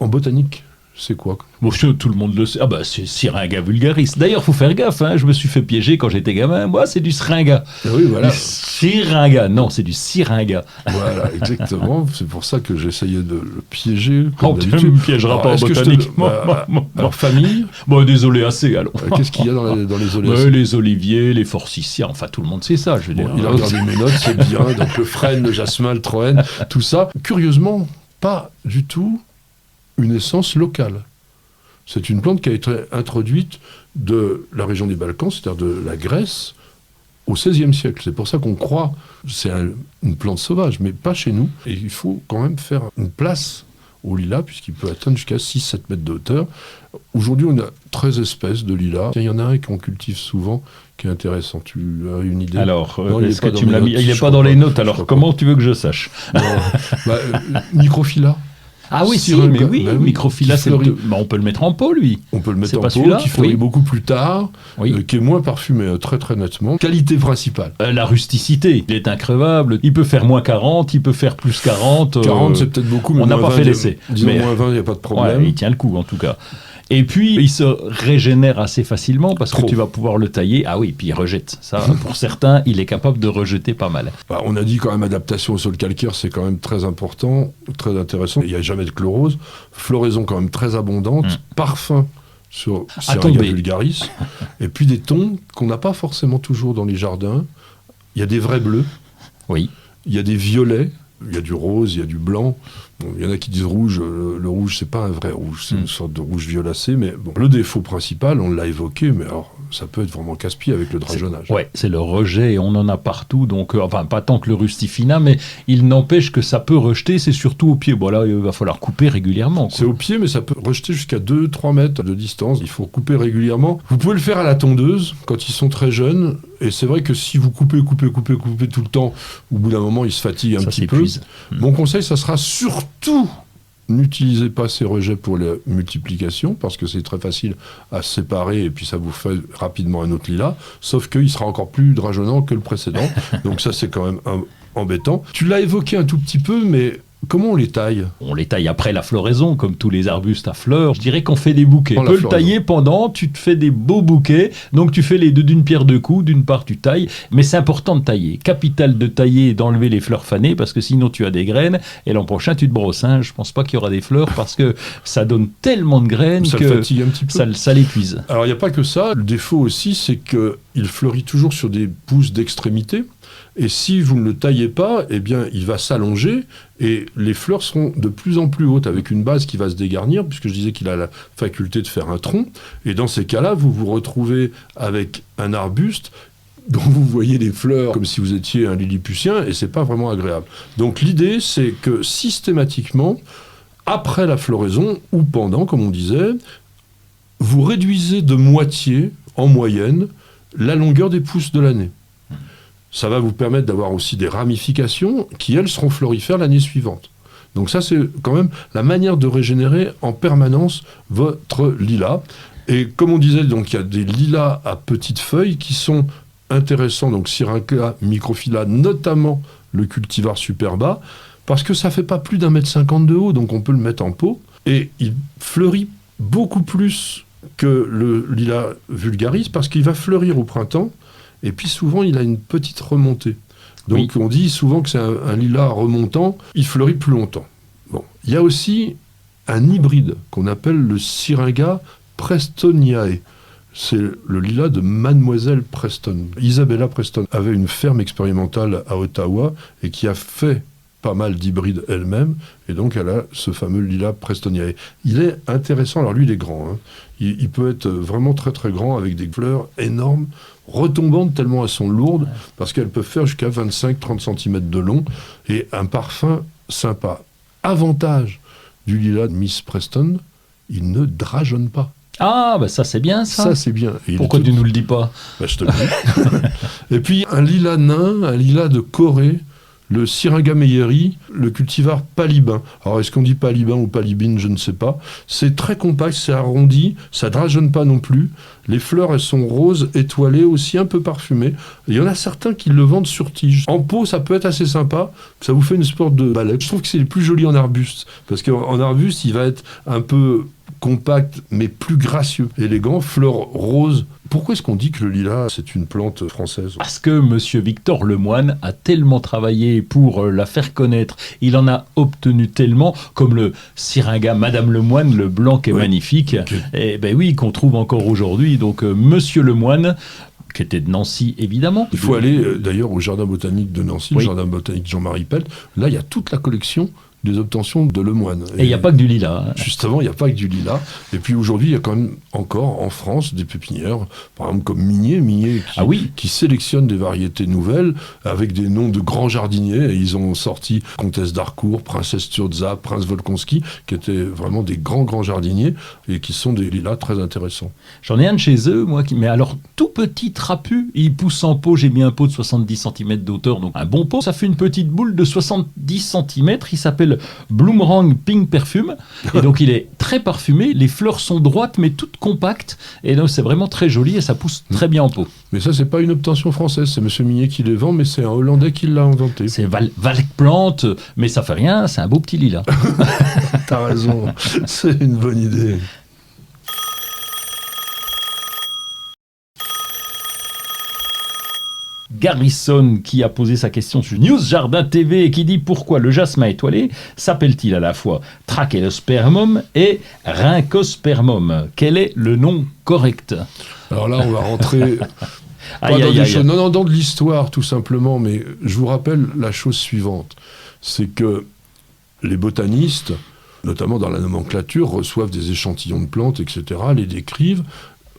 en botanique, c'est quoi ? Bon, tout le monde le sait. C'est Syringa vulgaris. D'ailleurs, faut faire gaffe. Je me suis fait piéger quand j'étais gamin. Moi, c'est du Syringa. Oui, voilà. Du Syringa. Non, c'est du Syringa. Voilà, exactement. C'est pour ça que j'essayais de le piéger. Tu ne me piégeras pas en botanique. Alors, famille ? Désolé, assez. Alors. Qu'est-ce qu'il y a dans les oléacées ? Les oliviers, les forsythias. Enfin, tout le monde sait ça, je veux dire. Il a regardé mes notes, c'est bien. Donc, le frêne, le jasmin, le troène, tout ça. Curieusement, pas du tout une essence locale. C'est une plante qui a été introduite de la région des Balkans, c'est-à-dire de la Grèce, au XVIe siècle. C'est pour ça qu'on croit que c'est une plante sauvage, mais pas chez nous. Et il faut quand même faire une place au lilas, puisqu'il peut atteindre jusqu'à 6-7 mètres de hauteur. Aujourd'hui, on a 13 espèces de lilas. Il y en a un qu'on cultive souvent, qui est intéressant. Tu as une idée ? Alors, est-ce que tu me l'as mis ? Il n'est pas dans les notes, alors comment tu veux que je sache ? Microphylla. Ah oui, Microphylla, on peut le mettre en pot, lui. On peut le mettre en pot, qui fleurit beaucoup plus tard, qui est moins parfumé, très très nettement. Qualité principale. La rusticité, il est increvable. Il peut faire moins 40, il peut faire plus 40. 40, c'est peut-être beaucoup, mais on n'a pas fait l'essai. Disons moins 20, il n'y a pas de problème. Il tient le coup, en tout cas. Et puis, il se régénère assez facilement parce que tu vas pouvoir le tailler. Ah oui, puis il rejette. Ça, pour certains, il est capable de rejeter pas mal. On a dit quand même adaptation au sol calcaire, c'est quand même très important, très intéressant. Il n'y a jamais de chlorose. Floraison quand même très abondante. Parfum sur Syringa vulgaris. Et puis des tons qu'on n'a pas forcément toujours dans les jardins. Il y a des vrais bleus. Oui. Il y a des violets. Il y a du rose, il y a du blanc. Bon, il y en a qui disent rouge. Le rouge, c'est pas un vrai rouge, c'est une sorte de rouge violacé. Mais bon, le défaut principal, on l'a évoqué, mais alors ça peut être vraiment casse-pied avec le drageonnage. C'est le rejet, et on en a partout. Donc, pas tant que le rustifina, mais il n'empêche que ça peut rejeter, c'est surtout au pied. Bon, là, il va falloir couper régulièrement. C'est au pied, mais ça peut rejeter jusqu'à 2-3 mètres de distance. Il faut couper régulièrement. Vous pouvez le faire à la tondeuse quand ils sont très jeunes. Et c'est vrai que si vous coupez tout le temps, au bout d'un moment, ils se fatiguent un petit peu. Mon conseil, ça sera surtout n'utilisez pas ces rejets pour la multiplication, parce que c'est très facile à séparer et puis ça vous fait rapidement un autre lilas, sauf qu'il sera encore plus drageonnant que le précédent. Donc ça, c'est quand même embêtant. Tu l'as évoqué un tout petit peu, mais comment on les taille ? On les taille après la floraison, comme tous les arbustes à fleurs. Je dirais qu'on fait des bouquets. On peut le tailler pendant, tu te fais des beaux bouquets. Donc tu fais les deux d'une pierre deux coups. D'une part, tu tailles, mais c'est important de tailler. Capital de tailler et d'enlever les fleurs fanées, parce que sinon tu as des graines, et l'an prochain tu te brosses. Je pense pas qu'il y aura des fleurs, parce que ça donne tellement de graines ça que le fatigue un petit peu. Ça l'épuise. Alors il n'y a pas que ça. Le défaut aussi, c'est qu'il fleurit toujours sur des pousses d'extrémité. Et si vous ne le taillez pas, eh bien, il va s'allonger et les fleurs seront de plus en plus hautes avec une base qui va se dégarnir, puisque je disais qu'il a la faculté de faire un tronc. Et dans ces cas-là, vous vous retrouvez avec un arbuste dont vous voyez les fleurs comme si vous étiez un lilliputien, et c'est pas vraiment agréable. Donc l'idée, c'est que systématiquement, après la floraison, ou pendant, comme on disait, vous réduisez de moitié, en moyenne, la longueur des pousses de l'année. ça va vous permettre d'avoir aussi des ramifications qui, elles, seront florifères l'année suivante. Donc ça, c'est quand même la manière de régénérer en permanence votre lilas. Et comme on disait, donc il y a des lilas à petites feuilles qui sont intéressants, donc Syringa microphylla, notamment le cultivar superba, parce que ça fait pas plus d'1,50 m de haut, donc on peut le mettre en pot, et il fleurit beaucoup plus que le lilas vulgaris, parce qu'il va fleurir au printemps, et puis souvent il a une petite remontée. Donc on dit souvent que c'est un lilas remontant, il fleurit plus longtemps. Bon. Il y a aussi un hybride qu'on appelle le Syringa prestoniae. C'est le lilas de Mademoiselle Preston. Isabella Preston avait une ferme expérimentale à Ottawa et qui a fait pas mal d'hybrides elle-même, et donc elle a ce fameux lilas prestoniae. Il est intéressant, alors lui il est grand, hein. Il peut être vraiment très très grand avec des fleurs énormes, retombantes tellement elles sont lourdes, parce qu'elles peuvent faire jusqu'à 25-30 cm de long, et un parfum sympa. Avantage du lilas de Miss Preston, il ne drageonne pas. Ah, bah ça c'est bien ça. Ça c'est bien. Et pourquoi tu nous le dis pas? Bah, je te le dis. Et puis un lilas nain, un lilas de Corée, le Syringa meyeri, le cultivar palibin. Alors est-ce qu'on dit palibin ou palibine, je ne sais pas. C'est très compact, c'est arrondi, ça drageonne pas non plus. Les fleurs, elles sont roses, étoilées, aussi un peu parfumées. Il y en a certains qui le vendent sur tige. En pot, ça peut être assez sympa. Ça vous fait une sorte de balai. Je trouve que c'est le plus joli en arbuste. Parce qu'en arbuste, il va être un peu compact, mais plus gracieux, élégant, fleurs roses. Pourquoi est-ce qu'on dit que le lilas, c'est une plante française? Parce que Monsieur Victor Lemoine a tellement travaillé pour la faire connaître, il en a obtenu tellement, comme le Syringa Madame Lemoine, le blanc qui est magnifique, et ben oui, qu'on trouve encore aujourd'hui. Donc Monsieur Lemoine, qui était de Nancy évidemment. Il faut aller d'ailleurs au jardin botanique de Nancy, le jardin botanique Jean-Marie Pelt. Là, il y a toute la collection des obtentions de Lemoine. Et il n'y a pas que du lilas. Hein. Justement, il n'y a pas que du lilas. Et puis aujourd'hui, il y a quand même encore en France des pépinières, par exemple comme Migné qui sélectionne des variétés nouvelles avec des noms de grands jardiniers. Et ils ont sorti Comtesse d'Harcourt, Princesse Sturza, Prince Volkonski, qui étaient vraiment des grands jardiniers et qui sont des lilas très intéressants. J'en ai un de chez eux, moi, mais alors tout petit, trapu, il pousse en pot. J'ai mis un pot de 70 cm d'auteur, donc un bon pot. Ça fait une petite boule de 70 cm. Il s'appelle Bloomerang Pink Perfume, et donc il est très parfumé, les fleurs sont droites mais toutes compactes, et donc c'est vraiment très joli et ça pousse très bien en pot. Mais ça, c'est pas une obtention française, c'est Monsieur Migné qui les vend, mais c'est un Hollandais qui l'a inventé. C'est Valkplante, mais ça fait rien, c'est un beau petit lilas. T'as raison, c'est une bonne idée. Garrison qui a posé sa question sur News Jardin TV et qui dit pourquoi le jasmin étoilé s'appelle-t-il à la fois Trachelospermum et Rhynchospermum? Quel est le nom correct? Alors là, on va rentrer dans de l'histoire tout simplement, mais je vous rappelle la chose suivante, c'est que les botanistes, notamment dans la nomenclature, reçoivent des échantillons de plantes, etc., les décrivent.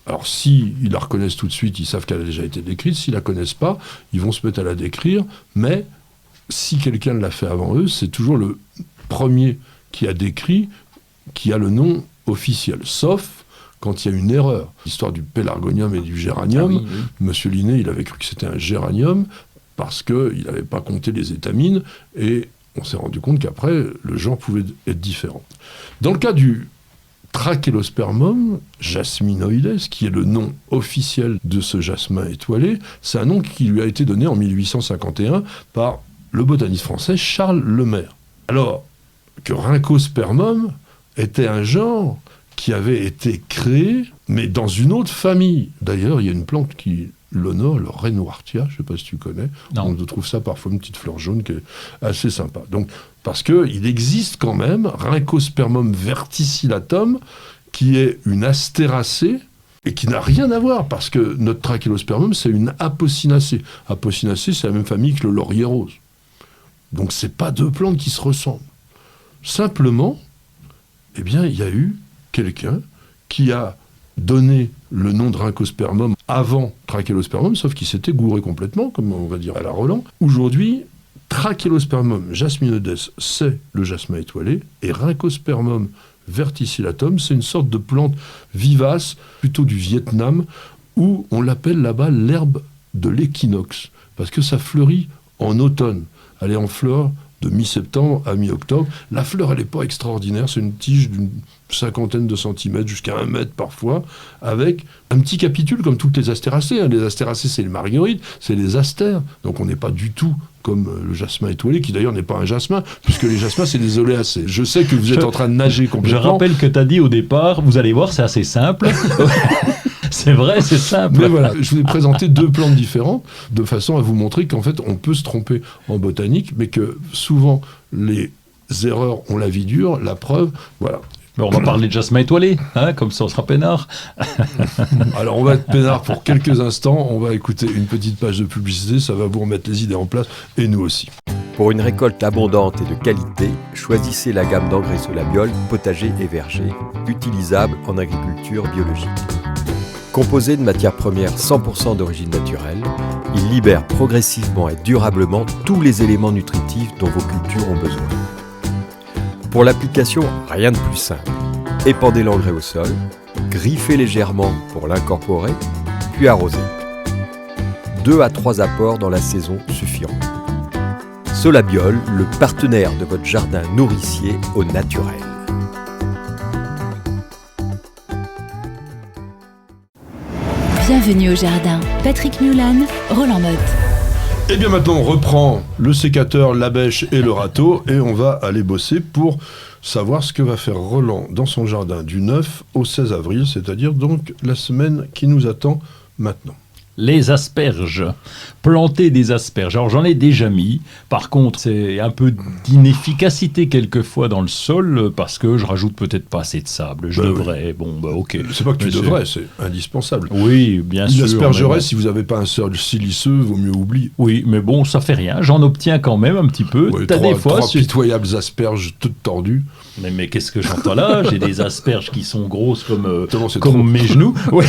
Alors, s'ils la reconnaissent tout de suite, ils savent qu'elle a déjà été décrite. S'ils la connaissent pas, ils vont se mettre à la décrire. Mais si quelqu'un l'a fait avant eux, c'est toujours le premier qui a décrit, qui a le nom officiel. Sauf quand il y a une erreur. L'histoire du pélargonium et du géranium. Monsieur Linné, il avait cru que c'était un géranium parce qu'il n'avait pas compté les étamines. Et on s'est rendu compte qu'après, le genre pouvait être différent. Dans le cas du Trachelospermum jasminoides, qui est le nom officiel de ce jasmin étoilé, c'est un nom qui lui a été donné en 1851 par le botaniste français Charles Lemaire. Alors que Rhynchospermum était un genre qui avait été créé, mais dans une autre famille. D'ailleurs, il y a une plante qui l'honore, le Renoirtia, je ne sais pas si tu connais. Non. On trouve ça parfois, une petite fleur jaune qui est assez sympa. Donc, parce qu'il existe quand même Rhynchospermum verticillatum, qui est une astéracée, et qui n'a rien à voir, parce que notre Trachelospermum, c'est une apocinacée. Apocinacée, c'est la même famille que le laurier rose. Donc, ce n'est pas deux plantes qui se ressemblent. Simplement, eh bien, il y a eu quelqu'un qui a donné le nom de Rhynchospermum avant Trachelospermum, sauf qu'il s'était gouré complètement, comme on va dire à la Roland. Aujourd'hui, Trachelospermum jasminoides, c'est le jasmin étoilé, et Rhynchospermum verticillatum, c'est une sorte de plante vivace, plutôt du Vietnam, où on l'appelle là-bas l'herbe de l'équinoxe, parce que ça fleurit en automne. Elle est en fleur de mi-septembre à mi-octobre. La fleur, elle n'est pas extraordinaire, c'est une tige d'une 50aine de centimètres, jusqu'à 1 mètre parfois, avec un petit capitule comme toutes les astéracées. Les astéracées, c'est les marguerites, c'est les astères. Donc on n'est pas du tout comme le jasmin étoilé, qui d'ailleurs n'est pas un jasmin, puisque les jasmins, c'est des oléacées. Je sais que vous êtes en train de nager complètement. Je rappelle que tu as dit au départ, vous allez voir, c'est assez simple. C'est vrai, c'est simple. Mais voilà, je vous ai présenté 2 plantes différentes, de façon à vous montrer qu'en fait, on peut se tromper en botanique, mais que souvent, les erreurs ont la vie dure, la preuve, voilà. Mais on va parler de jasmin étoilé, hein, comme ça on sera peinard. Alors on va être peinard pour quelques instants, on va écouter une petite page de publicité, ça va vous remettre les idées en place, et nous aussi. Pour une récolte abondante et de qualité, choisissez la gamme d'engrais Solabiol, potager et verger, utilisable en agriculture biologique. Composé de matières premières 100% d'origine naturelle, il libère progressivement et durablement tous les éléments nutritifs dont vos cultures ont besoin. Pour l'application, rien de plus simple. Épandez l'engrais au sol, griffez légèrement pour l'incorporer, puis arrosez. 2 à 3 apports dans la saison suffiront. Solabiol, le partenaire de votre jardin nourricier au naturel. Bienvenue au jardin. Patrick Mulan, Roland Motte. Et bien maintenant, on reprend le sécateur, la bêche et le râteau, et on va aller bosser pour savoir ce que va faire Roland dans son jardin du 9 au 16 avril, c'est-à-dire donc la semaine qui nous attend maintenant. Les asperges. Planter des asperges. Alors j'en ai déjà mis. Par contre, c'est un peu d'inefficacité quelquefois dans le sol parce que je rajoute peut-être pas assez de sable. Je devrais. Oui. Bon, bah ok. C'est pas que tu devrais, c'est indispensable. Oui, bien sûr. Une aspergeresse, si vous n'avez pas un sol siliceux, vaut mieux oublier. Oui, mais bon, ça fait rien. J'en obtiens quand même un petit peu. Oui, T'as des fois, 3 pitoyables asperges toutes tordues. Mais qu'est-ce que j'entends là? J'ai des asperges qui sont grosses comme mes genoux. Ouais.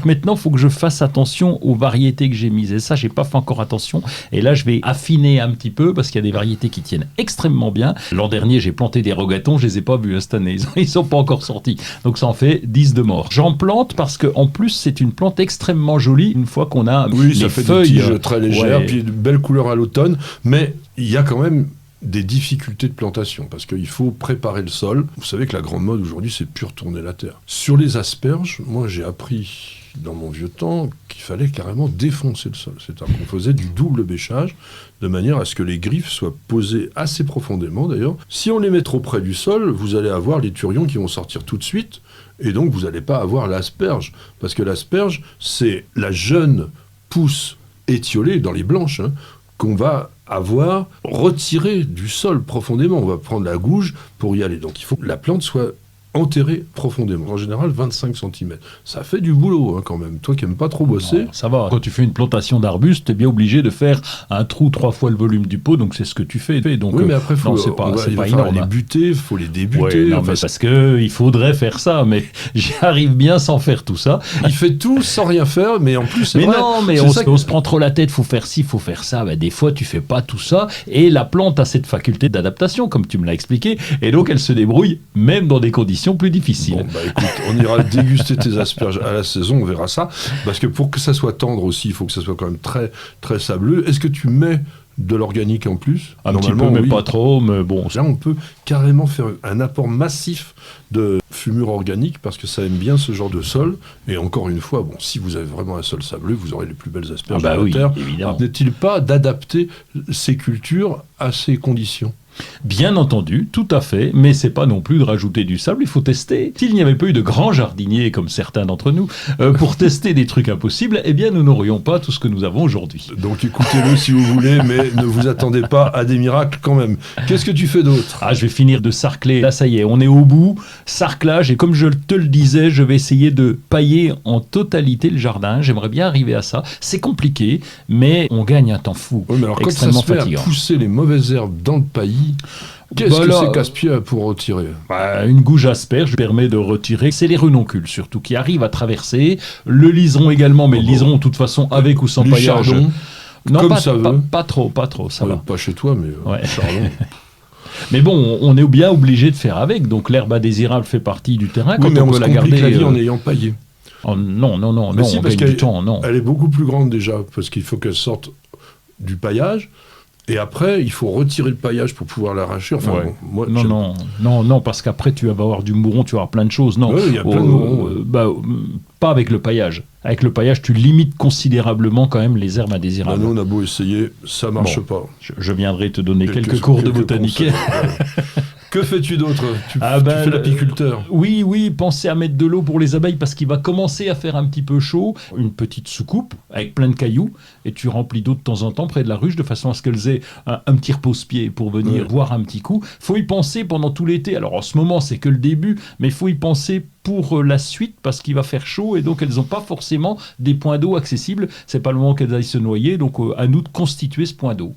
Maintenant, il faut que je fasse attention aux variétés que j'ai mises. Et ça, j'ai pas fait encore attention. Et là, je vais affiner un petit peu parce qu'il y a des variétés qui tiennent extrêmement bien. L'an dernier, j'ai planté des rogatons. Je les ai pas vus cette année. Ils sont pas encore sortis. Donc, ça en fait 10 de morts. J'en plante parce que en plus, c'est une plante extrêmement jolie une fois qu'on a oui, les ça fait feuilles. des tiges très légères, Ouais. puis de belles couleurs à l'automne. Mais il y a quand même des difficultés de plantation, parce qu'il faut préparer le sol. Vous savez que la grande mode aujourd'hui, c'est plus retourner la terre. Sur les asperges, moi j'ai appris dans mon vieux temps qu'il fallait carrément défoncer le sol. C'est-à-dire qu'on faisait du double bêchage, de manière à ce que les griffes soient posées assez profondément d'ailleurs. Si on les met trop près du sol, vous allez avoir les turions qui vont sortir tout de suite, et donc vous n'allez pas avoir l'asperge, parce que l'asperge, c'est la jeune pousse étiolée dans les blanches, qu'on va avoir retiré du sol profondément. On va prendre la gouge pour y aller. Donc il faut que la plante soit enterrée profondément. En général, 25 cm. Ça fait du boulot quand même. Toi qui n'aimes pas trop bosser. Non, ça va. Quand tu fais une plantation d'arbustes, tu es bien obligé de faire un trou 3 fois le volume du pot. Donc c'est ce que tu fais. Donc, oui, mais après, il c'est pas falloir les buter, il faut les débuter. Ouais, non, mais parce qu'il faudrait faire ça. Mais j'y arrive bien sans faire tout ça. Il fait tout sans rien faire, mais en plus, c'est vrai. Non, mais on se prend trop la tête. Faut faire ci, faut faire ça. Des fois, tu fais pas tout ça. Et la plante a cette faculté d'adaptation, comme tu me l'as expliqué. Et donc, elle se débrouille même dans des conditions plus difficiles. Bon, écoute, on ira déguster tes asperges à la saison, on verra ça. Parce que pour que ça soit tendre aussi, il faut que ça soit quand même très, très sableux. Est-ce que tu mets de l'organique en plus? Un petit peu, mais pas trop, mais bon. Là, on peut carrément faire un apport massif de fumure organique parce que ça aime bien ce genre de sol. Et encore une fois, si vous avez vraiment un sol sableux, vous aurez les plus belles asperges de la terre. Évidemment. N'est-il pas d'adapter ces cultures à ces conditions? Bien entendu, tout à fait, mais c'est pas non plus de rajouter du sable, il faut tester. S'il n'y avait pas eu de grands jardiniers comme certains d'entre nous pour tester des trucs impossibles, eh bien nous n'aurions pas tout ce que nous avons aujourd'hui. Donc écoutez-le si vous voulez, mais ne vous attendez pas à des miracles quand même. Qu'est-ce que tu fais d'autre? Je vais finir de sarcler. Là, ça y est, on est au bout. Sarclage, et comme je te le disais, je vais essayer de pailler en totalité le jardin. J'aimerais bien arriver à ça. C'est compliqué, mais on gagne un temps fou. Oui, mais alors quand ça se fait à pousser les mauvaises herbes dans le paillis, qu'est-ce que c'est casse-pied pour retirer? Une gouge asperge permet de retirer. C'est les renoncules surtout qui arrivent à traverser. Le liseron également, mais le liseron de toute façon avec ou sans les paillage. Chardons, non, comme ça veut. Pas trop, ça va. Pas chez toi, mais chardon. Mais bon, on est bien obligé de faire avec. Donc l'herbe indésirable fait partie du terrain. Oui, quand mais on on veut se la complique garder la vie en ayant paillé. Oh, non, Mais si, on parce gagne du temps, non. Elle est beaucoup plus grande déjà, parce qu'il faut qu'elle sorte du paillage. Et après, il faut retirer le paillage pour pouvoir l'arracher. Enfin, Ouais. bon, moi, Non, parce qu'après tu vas avoir du mouron, tu vas avoir plein de choses. Non, Ouais, il y a plein de mourons, pas avec le paillage. Avec le paillage, tu limites considérablement quand même les herbes indésirables. nous, on a beau essayer, ça marche pas. Je viendrai te donner quelques cours de botanique. conseils, Que fais-tu d'autre? Tu fais l'apiculteur. Oui, pensez à mettre de l'eau pour les abeilles parce qu'il va commencer à faire un petit peu chaud. Une petite soucoupe avec plein de cailloux et tu remplis d'eau de temps en temps près de la ruche de façon à ce qu'elles aient un petit repose-pied pour venir boire un petit coup. Faut y penser pendant tout l'été. Alors en ce moment, c'est que le début, mais il faut y penser pour la suite parce qu'il va faire chaud et donc elles n'ont pas forcément des points d'eau accessibles. C'est pas le moment qu'elles aillent se noyer, donc à nous de constituer ce point d'eau.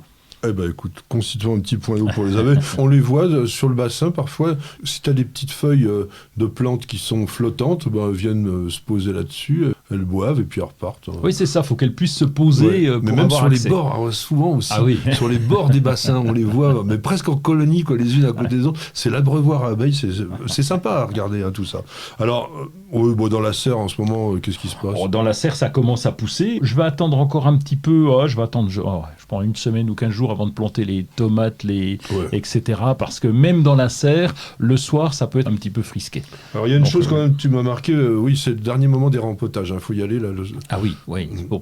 Eh ben écoute, constituons un petit point d'eau pour les abeilles. On les voit sur le bassin parfois. Si tu as des petites feuilles de plantes qui sont flottantes, elles viennent se poser là-dessus, elles boivent et puis elles repartent. Oui, c'est ça, il faut qu'elles puissent se poser pour mais même avoir sur accès. les bords, alors, souvent aussi, Ah oui. sur les bords des bassins, on les voit, mais presque en colonie, quoi, les unes à côté des autres. C'est l'abreuvoir à abeilles, c'est sympa à regarder tout ça. Alors, dans la serre en ce moment, qu'est-ce qui se passe? Dans la serre, ça commence à pousser. Je vais attendre encore un petit peu. Je prends une semaine ou 15 jours avant de planter les tomates, etc. Parce que même dans la serre, le soir, ça peut être un petit peu frisqué. Alors, il y a une chose quand même, tu m'as marqué, c'est le dernier moment des rempotages. Il faut y aller là. Ah oui,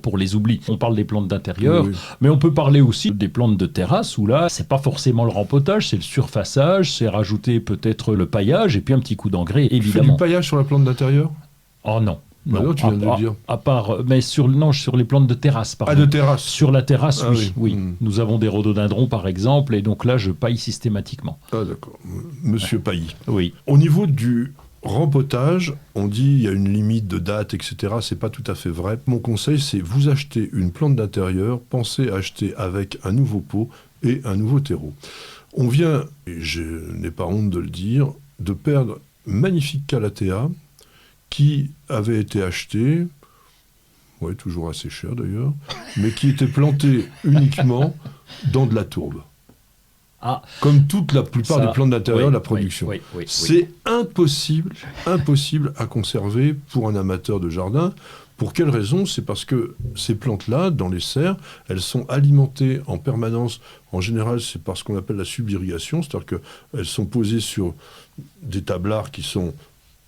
pour les oublis. On parle des plantes d'intérieur, mais on peut parler aussi des plantes de terrasse où là, c'est pas forcément le rempotage, c'est le surfaçage, c'est rajouter peut-être le paillage et puis un petit coup d'engrais, évidemment. Tu fais du paillage sur la plante d'intérieur? Oh non. Non, tu viens de le dire. À part, mais sur les plantes de terrasse, pardon. Ah, de terrasse. Sur la terrasse, oui. Mmh. Nous avons des rhododendrons, par exemple, et donc là, je paille systématiquement. Ah, d'accord. Monsieur Pailly. Oui. Au niveau du rempotage, on dit il y a une limite de date, etc. C'est pas tout à fait vrai. Mon conseil, c'est vous achetez une plante d'intérieur, pensez acheter avec un nouveau pot et un nouveau terreau. On vient, et je n'ai pas honte de le dire, de perdre magnifique Calathea qui avait été acheté, toujours assez cher d'ailleurs, mais qui était planté uniquement dans de la tourbe. Ah, comme toute la plupart des plantes d'intérieur de la production. C'est impossible à conserver pour un amateur de jardin. Pour quelle raison? C'est parce que ces plantes-là, dans les serres, elles sont alimentées en permanence. En général, c'est par ce qu'on appelle la subirrigation, c'est-à-dire qu'elles sont posées sur des tablards qui sont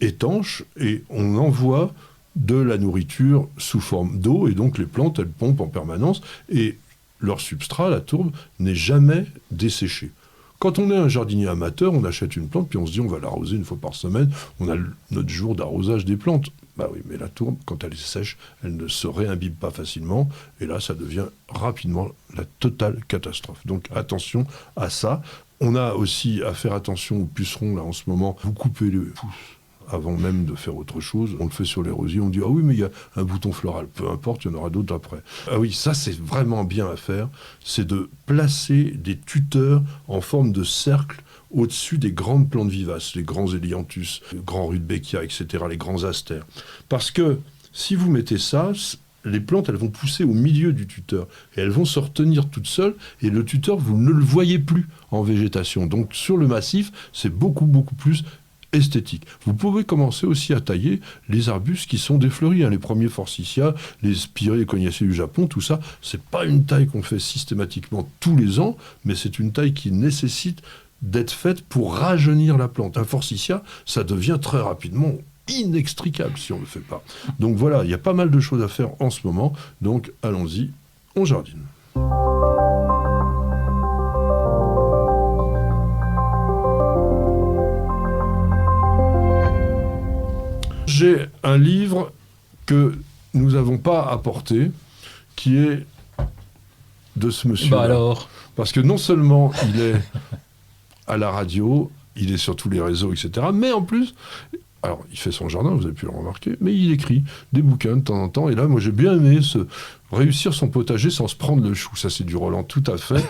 étanches et on envoie de la nourriture sous forme d'eau et donc les plantes, elles pompent en permanence et leur substrat, la tourbe, n'est jamais desséché. Quand on est un jardinier amateur, on achète une plante, puis on se dit on va l'arroser une fois par semaine, on a notre jour d'arrosage des plantes. Bah oui, mais la tourbe, quand elle est sèche, elle ne se réimbibe pas facilement, et là, ça devient rapidement la totale catastrophe. Donc attention à ça. On a aussi à faire attention aux pucerons, là, en ce moment. Vous coupez le pouce avant même de faire autre chose. On le fait sur les rosiers, on dit « Ah oui, mais il y a un bouton floral. » Peu importe, il y en aura d'autres après. Ah oui, ça, c'est vraiment bien à faire. C'est de placer des tuteurs en forme de cercle au-dessus des grandes plantes vivaces, les grands hélianthus, les grands rudbeckia, etc., les grands astères. Parce que si vous mettez ça, les plantes, elles vont pousser au milieu du tuteur et elles vont se retenir toutes seules et le tuteur, vous ne le voyez plus en végétation. Donc sur le massif, c'est beaucoup, beaucoup plus esthétique. Vous pouvez commencer aussi à tailler les arbustes qui sont défleuris, les premiers forsythias, les spirées, les cognaciers du Japon, tout ça, c'est pas une taille qu'on fait systématiquement tous les ans, mais c'est une taille qui nécessite d'être faite pour rajeunir la plante. Un forsythia, ça devient très rapidement inextricable si on ne le fait pas. Donc voilà, il y a pas mal de choses à faire en ce moment, donc allons-y, on jardine. J'ai un livre que nous n'avons pas apporté, qui est de ce monsieur. Bah alors. Parce que non seulement il est à la radio, il est sur tous les réseaux, etc. Mais en plus, alors il fait son jardin, vous avez pu le remarquer, mais il écrit des bouquins de temps en temps. Et là, moi j'ai bien aimé réussir son potager sans se prendre le chou. Ça, c'est du Roland tout à fait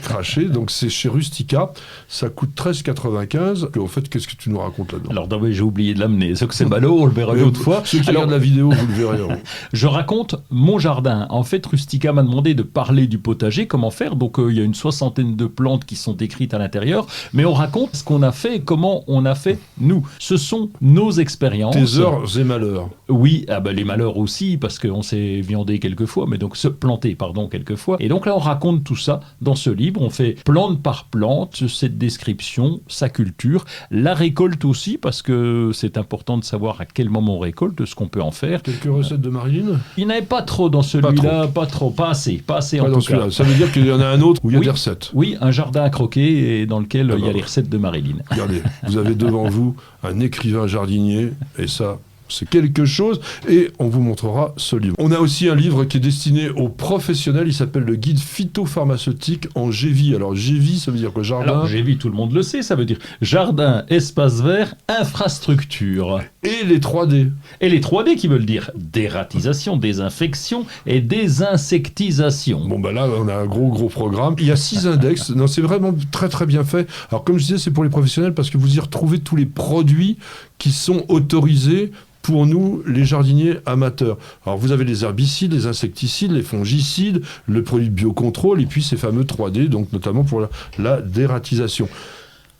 craché. Donc, c'est chez Rustica. Ça coûte 13,95. Au fait, qu'est-ce que tu nous racontes là-dedans? Alors, j'ai oublié de l'amener. Ce que c'est ballot, on le verra une autre fois. Ceux qui regardent la vidéo, vous le verrez. Je raconte mon jardin. En fait, Rustica m'a demandé de parler du potager, comment faire. Donc, il y a une 60aine de plantes qui sont décrites à l'intérieur. Mais on raconte ce qu'on a fait et comment on a fait, nous. Ce sont nos expériences. Tes heures et malheurs. Oui, les malheurs aussi, parce qu'on s'est viandé quelquefois, mais donc se planter, quelquefois. Et donc là, on raconte tout ça dans ce livre. On fait plante par plante, cette description, sa culture, la récolte aussi, parce que c'est important de savoir à quel moment on récolte, ce qu'on peut en faire. Quelques recettes de Marilyn? Il n'y en avait pas trop dans celui-là, pas assez en tout cas. Ça veut dire qu'il y en a un autre où il y a des recettes. Oui, un jardin à croquer et dans lequel il y a les recettes de Marilyn. Regardez, vous avez devant vous un écrivain jardinier, et ça, c'est quelque chose, et on vous montrera ce livre. On a aussi un livre qui est destiné aux professionnels, il s'appelle le guide phytopharmaceutique en GEVI. Alors GEVI, ça veut dire quoi, jardin? Alors GEVI, tout le monde le sait, ça veut dire jardin, espace vert, infrastructure. Et les 3D. Et les 3D qui veulent dire dératisation, désinfection et désinsectisation. Bon, là, on a un gros programme. Il y a 6 index. Non, c'est vraiment très, très bien fait. Alors, comme je disais, c'est pour les professionnels parce que vous y retrouvez tous les produits qui sont autorisés pour nous, les jardiniers amateurs. Alors, vous avez les herbicides, les insecticides, les fongicides, le produit de biocontrôle, et puis ces fameux 3D, donc notamment pour la dératisation.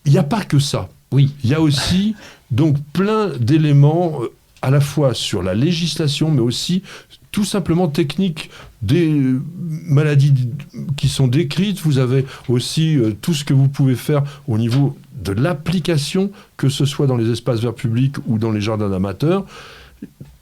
Il n'y a pas que ça. Oui. Il y a aussi donc plein d'éléments à la fois sur la législation, mais aussi tout simplement techniques des maladies qui sont décrites. Vous avez aussi tout ce que vous pouvez faire au niveau de l'application, que ce soit dans les espaces verts publics ou dans les jardins d'amateurs.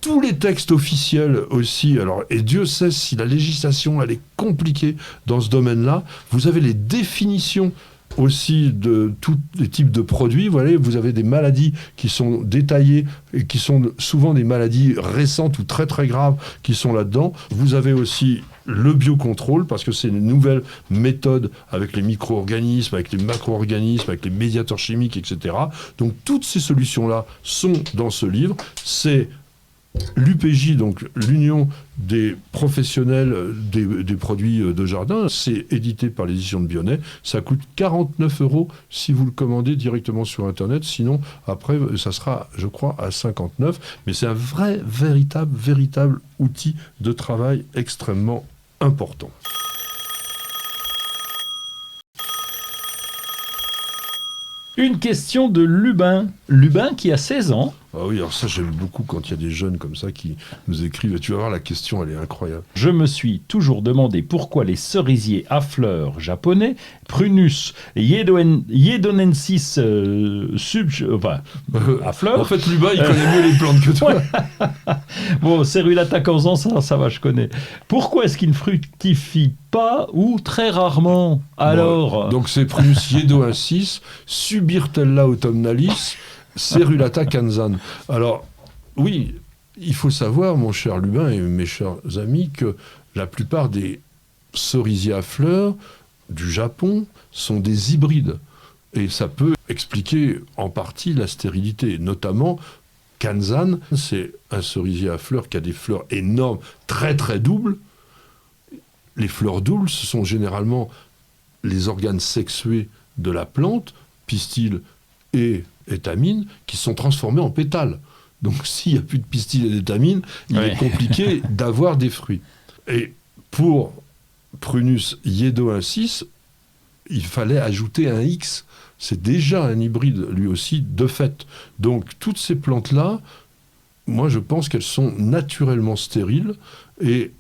Tous les textes officiels aussi, alors, et Dieu sait si la législation elle est compliquée dans ce domaine-là. Vous avez les définitions aussi de tous les types de produits. Vous avez des maladies qui sont détaillées et qui sont souvent des maladies récentes ou très très graves qui sont là-dedans. Vous avez aussi le biocontrôle, parce que c'est une nouvelle méthode avec les micro-organismes, avec les macro-organismes, avec les médiateurs chimiques, etc. Donc toutes ces solutions-là sont dans ce livre. C'est l'UPJ, donc l'Union des professionnels des produits de jardin, c'est édité par l'édition de Bionnet. Ça coûte 49 € si vous le commandez directement sur Internet. Sinon, après, ça sera, je crois, à 59. Mais c'est un véritable outil de travail extrêmement important. Une question de Lubin. Lubin qui a 16 ans. Ah oui, alors ça j'aime beaucoup quand il y a des jeunes comme ça qui nous écrivent. Tu vas voir, la question elle est incroyable. Je me suis toujours demandé pourquoi les cerisiers à fleurs japonais, Prunus yedonensis à fleurs... En fait, Lubin, il connaît mieux les plantes que toi. Bon, Cerulata causans, ça va, je connais. Pourquoi est-ce qu'ils ne fructifient pas ou très rarement alors? Donc c'est Prunus yedoensis, Subirtella autumnalis, Cerulata kanzan. Alors, oui, il faut savoir, mon cher Lubin et mes chers amis, que la plupart des cerisiers à fleurs du Japon sont des hybrides. Et ça peut expliquer en partie la stérilité. Notamment, kanzan, c'est un cerisier à fleurs qui a des fleurs énormes, très très doubles. Les fleurs doubles, ce sont généralement les organes sexués de la plante, pistil et étamine, qui sont transformés en pétales. Donc s'il n'y a plus de pistil et d'étamine, il est compliqué d'avoir des fruits. Et pour Prunus yedoensis, il fallait ajouter un X. C'est déjà un hybride, lui aussi, de fait. Donc toutes ces plantes-là, moi je pense qu'elles sont naturellement stériles, et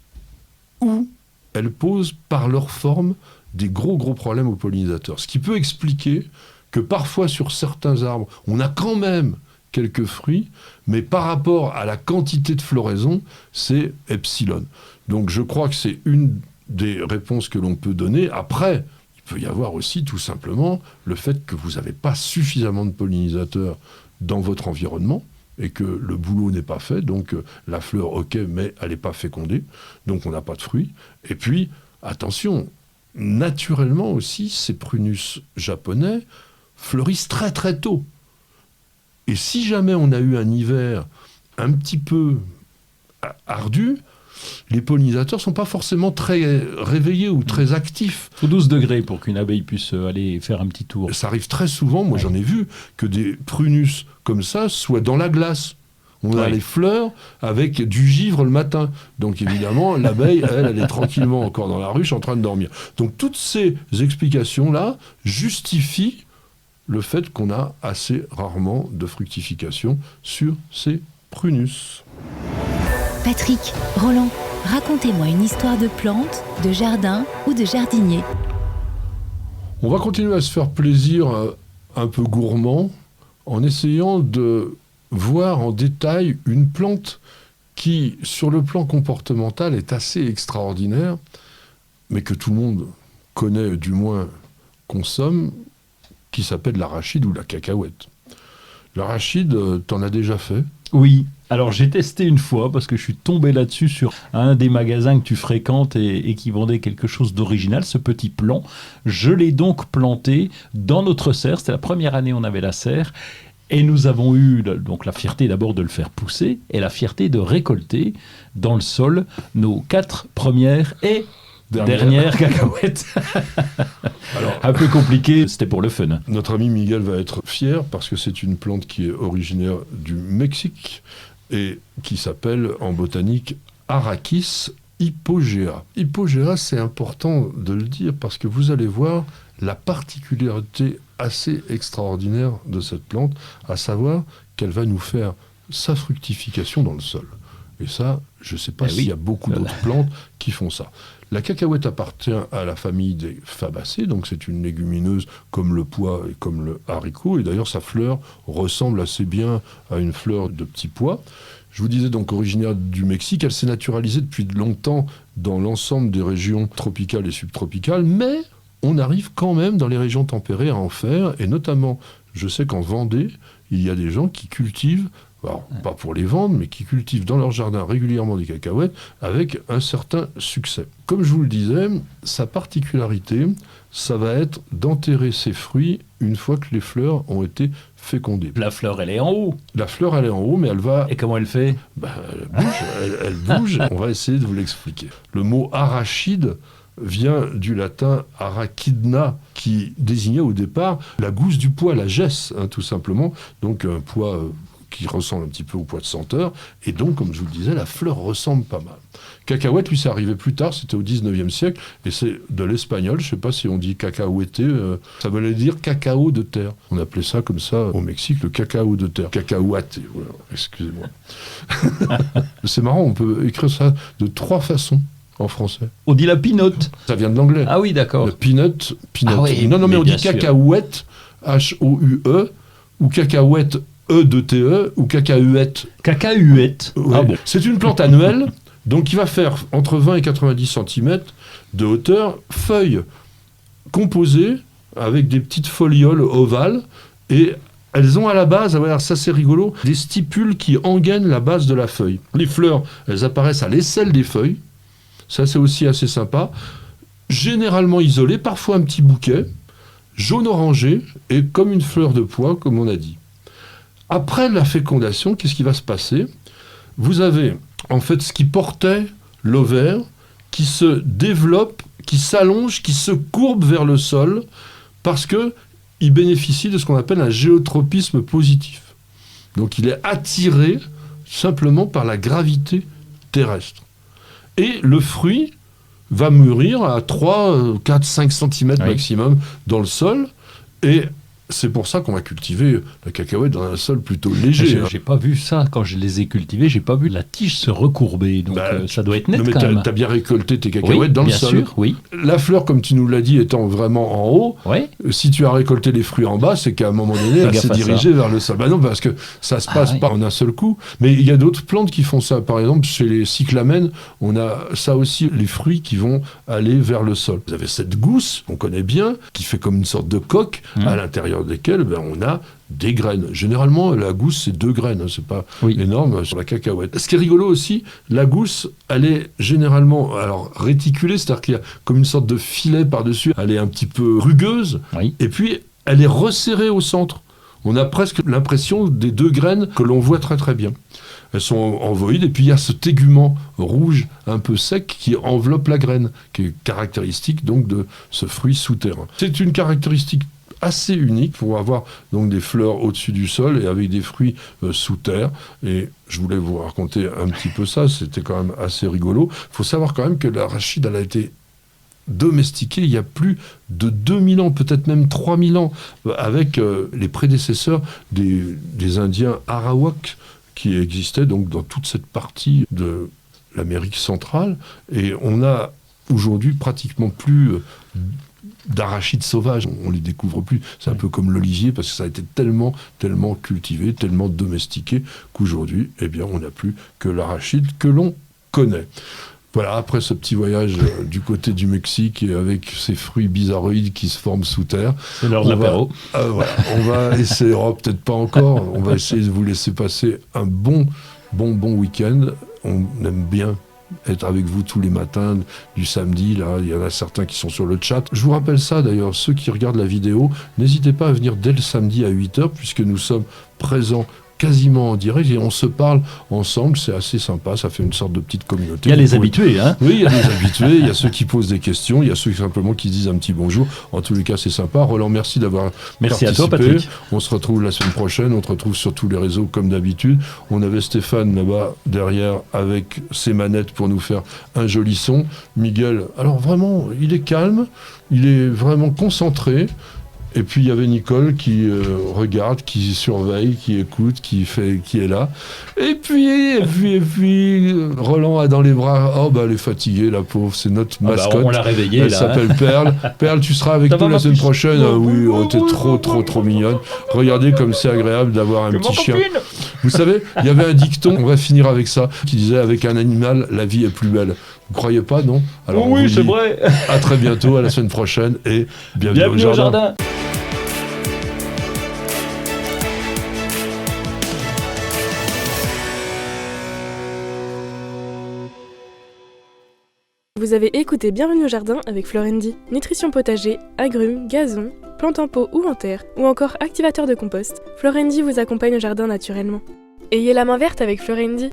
où elles posent par leur forme des gros problèmes aux pollinisateurs. Ce qui peut expliquer que parfois sur certains arbres, on a quand même quelques fruits, mais par rapport à la quantité de floraison, c'est epsilon. Donc je crois que c'est une des réponses que l'on peut donner. Après, il peut y avoir aussi tout simplement le fait que vous n'avez pas suffisamment de pollinisateurs dans votre environnement, et que le boulot n'est pas fait, donc la fleur, ok, mais elle n'est pas fécondée, donc on n'a pas de fruits. Et puis, attention, naturellement aussi, ces prunus japonais fleurissent très très tôt. Et si jamais on a eu un hiver un petit peu ardu, les pollinisateurs ne sont pas forcément très réveillés ou très actifs. Il faut 12 degrés pour qu'une abeille puisse aller faire un petit tour. Ça arrive très souvent, moi j'en ai vu, que des prunus comme ça soient dans la glace. On a les fleurs avec du givre le matin. Donc évidemment, l'abeille, elle est tranquillement encore dans la ruche en train de dormir. Donc toutes ces explications-là justifient le fait qu'on a assez rarement de fructification sur ces prunus. Patrick, Roland, racontez-moi une histoire de plante, de jardin ou de jardinier. On va continuer à se faire plaisir un peu gourmand en essayant de voir en détail une plante qui, sur le plan comportemental, est assez extraordinaire, mais que tout le monde connaît, du moins consomme, qui s'appelle l'arachide ou la cacahuète. L'arachide, t'en as déjà fait ? Oui, alors j'ai testé une fois parce que je suis tombé là-dessus sur un des magasins que tu fréquentes et qui vendait quelque chose d'original, ce petit plant. Je l'ai donc planté dans notre serre, c'était la première année où on avait la serre. Et nous avons eu donc la fierté d'abord de le faire pousser et la fierté de récolter dans le sol nos 4 premières et dernières cacahuètes. Alors, un peu compliqué, c'était pour le fun. Notre ami Miguel va être fier parce que c'est une plante qui est originaire du Mexique et qui s'appelle en botanique Arachis hypogea. Hypogea, c'est important de le dire parce que vous allez voir la particularité assez extraordinaire de cette plante, à savoir qu'elle va nous faire sa fructification dans le sol. Et ça, je ne sais pas s'il y a beaucoup d'autres plantes qui font ça. La cacahuète appartient à la famille des fabacées, donc c'est une légumineuse comme le pois et comme le haricot, et d'ailleurs sa fleur ressemble assez bien à une fleur de petit pois. Je vous disais donc originaire du Mexique, elle s'est naturalisée depuis longtemps dans l'ensemble des régions tropicales et subtropicales, mais on arrive quand même dans les régions tempérées à en faire, et notamment, je sais qu'en Vendée, il y a des gens qui cultivent, alors pas pour les vendre, mais qui cultivent dans leur jardin régulièrement des cacahuètes avec un certain succès. Comme je vous le disais, sa particularité, ça va être d'enterrer ses fruits une fois que les fleurs ont été fécondées. La fleur, elle est en haut. La fleur, elle est en haut, mais elle va... Et comment elle fait ? Elle bouge, on va essayer de vous l'expliquer. Le mot arachide vient du latin arachidna, qui désignait au départ la gousse du pois, la gesse, tout simplement. Donc un pois qui ressemble un petit peu au pois de senteur. Et donc, comme je vous le disais, la fleur ressemble pas mal. Cacahuète, lui, c'est arrivé plus tard, c'était au 19e siècle, et c'est de l'espagnol, je ne sais pas si on dit cacahuète, ça voulait dire cacao de terre. On appelait ça comme ça au Mexique, le cacao de terre. Cacahuate, voilà, excusez-moi. C'est marrant, on peut écrire ça de 3 façons. En français. On dit la pinotte. Ça vient de l'anglais. Ah oui, d'accord. Le peanut. Ah oui, non, mais on dit sûr. cacahuète, H-O-U-E, ou cacahuète, E-2-T-E, ou cacahuète. Cacahuète. Ouais. Ah bon. C'est une plante annuelle, donc qui va faire entre 20 et 90 cm de hauteur, feuilles composées avec des petites folioles ovales, et elles ont à la base, alors ça c'est rigolo, des stipules qui engainent la base de la feuille. Les fleurs, elles apparaissent à l'aisselle des feuilles. Ça, c'est aussi assez sympa. Généralement isolé, parfois un petit bouquet, jaune-orangé, et comme une fleur de pois, comme on a dit. Après la fécondation, qu'est-ce qui va se passer ? Vous avez, en fait, ce qui portait l'ovaire, qui se développe, qui s'allonge, qui se courbe vers le sol, parce qu'il bénéficie de ce qu'on appelle un géotropisme positif. Donc, il est attiré simplement par la gravité terrestre. Et le fruit va mûrir à 3, 4, 5 cm maximum dans le sol. Et c'est pour ça qu'on va cultiver la cacahuète dans un sol plutôt léger. J'ai pas vu ça quand je les ai cultivés. J'ai pas vu la tige se recourber. Donc ça doit être net quand même. T'as bien récolté tes cacahuètes dans le sol. Bien sûr, oui. La fleur, comme tu nous l'as dit, étant vraiment en haut, si tu as récolté les fruits en bas, c'est qu'à un moment donné, elle s'est dirigée vers le sol. Bah non, parce que ça se passe pas en un seul coup. Mais il y a d'autres plantes qui font ça. Par exemple, chez les cyclamènes, on a ça aussi, les fruits qui vont aller vers le sol. Vous avez cette gousse, qu'on connaît bien, qui fait comme une sorte de coque, à l'intérieur desquelles on a des graines. Généralement, la gousse, c'est 2 graines. C'est pas énorme sur la cacahuète. Ce qui est rigolo aussi, la gousse, elle est généralement réticulée, c'est-à-dire qu'il y a comme une sorte de filet par-dessus. Elle est un petit peu rugueuse. Et puis, elle est resserrée au centre. On a presque l'impression des 2 graines que l'on voit très très bien. Elles sont ovoïdes, et puis il y a ce tégument rouge un peu sec qui enveloppe la graine, qui est caractéristique donc de ce fruit souterrain. C'est une caractéristique assez unique pour avoir donc des fleurs au-dessus du sol et avec des fruits sous terre. Et je voulais vous raconter un petit peu ça, c'était quand même assez rigolo. Il faut savoir quand même que l'arachide, elle a été domestiquée il y a plus de 2000 ans, peut-être même 3000 ans, avec les prédécesseurs des Indiens Arawaks qui existaient donc dans toute cette partie de l'Amérique centrale. Et on a aujourd'hui pratiquement plus d'arachides sauvages, on les découvre plus. C'est un peu comme l'olivier, parce que ça a été tellement cultivé, tellement domestiqué, qu'aujourd'hui, eh bien, on n'a plus que l'arachide que l'on connaît. Voilà, après ce petit voyage du côté du Mexique et avec ces fruits bizarroïdes qui se forment sous terre. C'est l'heure de l'apéro. Voilà, on va essayer, peut-être pas encore, on va essayer de vous laisser passer un bon week-end. On aime bien être avec vous tous les matins du samedi. Là, il y en a certains qui sont sur le chat. Je vous rappelle ça d'ailleurs, ceux qui regardent la vidéo, n'hésitez pas à venir dès le samedi à 8h, puisque nous sommes présents quasiment en direct et on se parle ensemble, c'est assez sympa, ça fait une sorte de petite communauté. Il y a les habitués, hein. Oui, il y a des habitués, il y a ceux qui posent des questions, il y a ceux simplement qui disent un petit bonjour. En tous les cas, c'est sympa. Roland, merci d'avoir Merci participé. à toi, Patrick. On se retrouve la semaine prochaine, on te retrouve sur tous les réseaux comme d'habitude. On avait Stéphane là-bas derrière avec ses manettes pour nous faire un joli son. Miguel, alors vraiment, il est calme, il est vraiment concentré. Et puis il y avait Nicole qui regarde, qui surveille, qui écoute, qui est là. Et puis Roland a dans les bras, elle est fatiguée, la pauvre, c'est notre mascotte. On l'a réveillée, elle s'appelle Perle. Perle, tu seras avec nous la semaine prochaine. Ah oui, t'es trop mignonne. Regardez comme c'est agréable d'avoir un petit chien. Vous savez, il y avait un dicton, on va finir avec ça, qui disait avec un animal, la vie est plus belle. Vous croyez pas, non? Alors, oui, c'est vrai. À très bientôt, à la semaine prochaine et bienvenue au jardin. Vous avez écouté Bienvenue au jardin avec Florendi. Nutrition potager, agrumes, gazon, plantes en pot ou en terre, ou encore activateur de compost, Florendi vous accompagne au jardin naturellement. Ayez la main verte avec Florendi.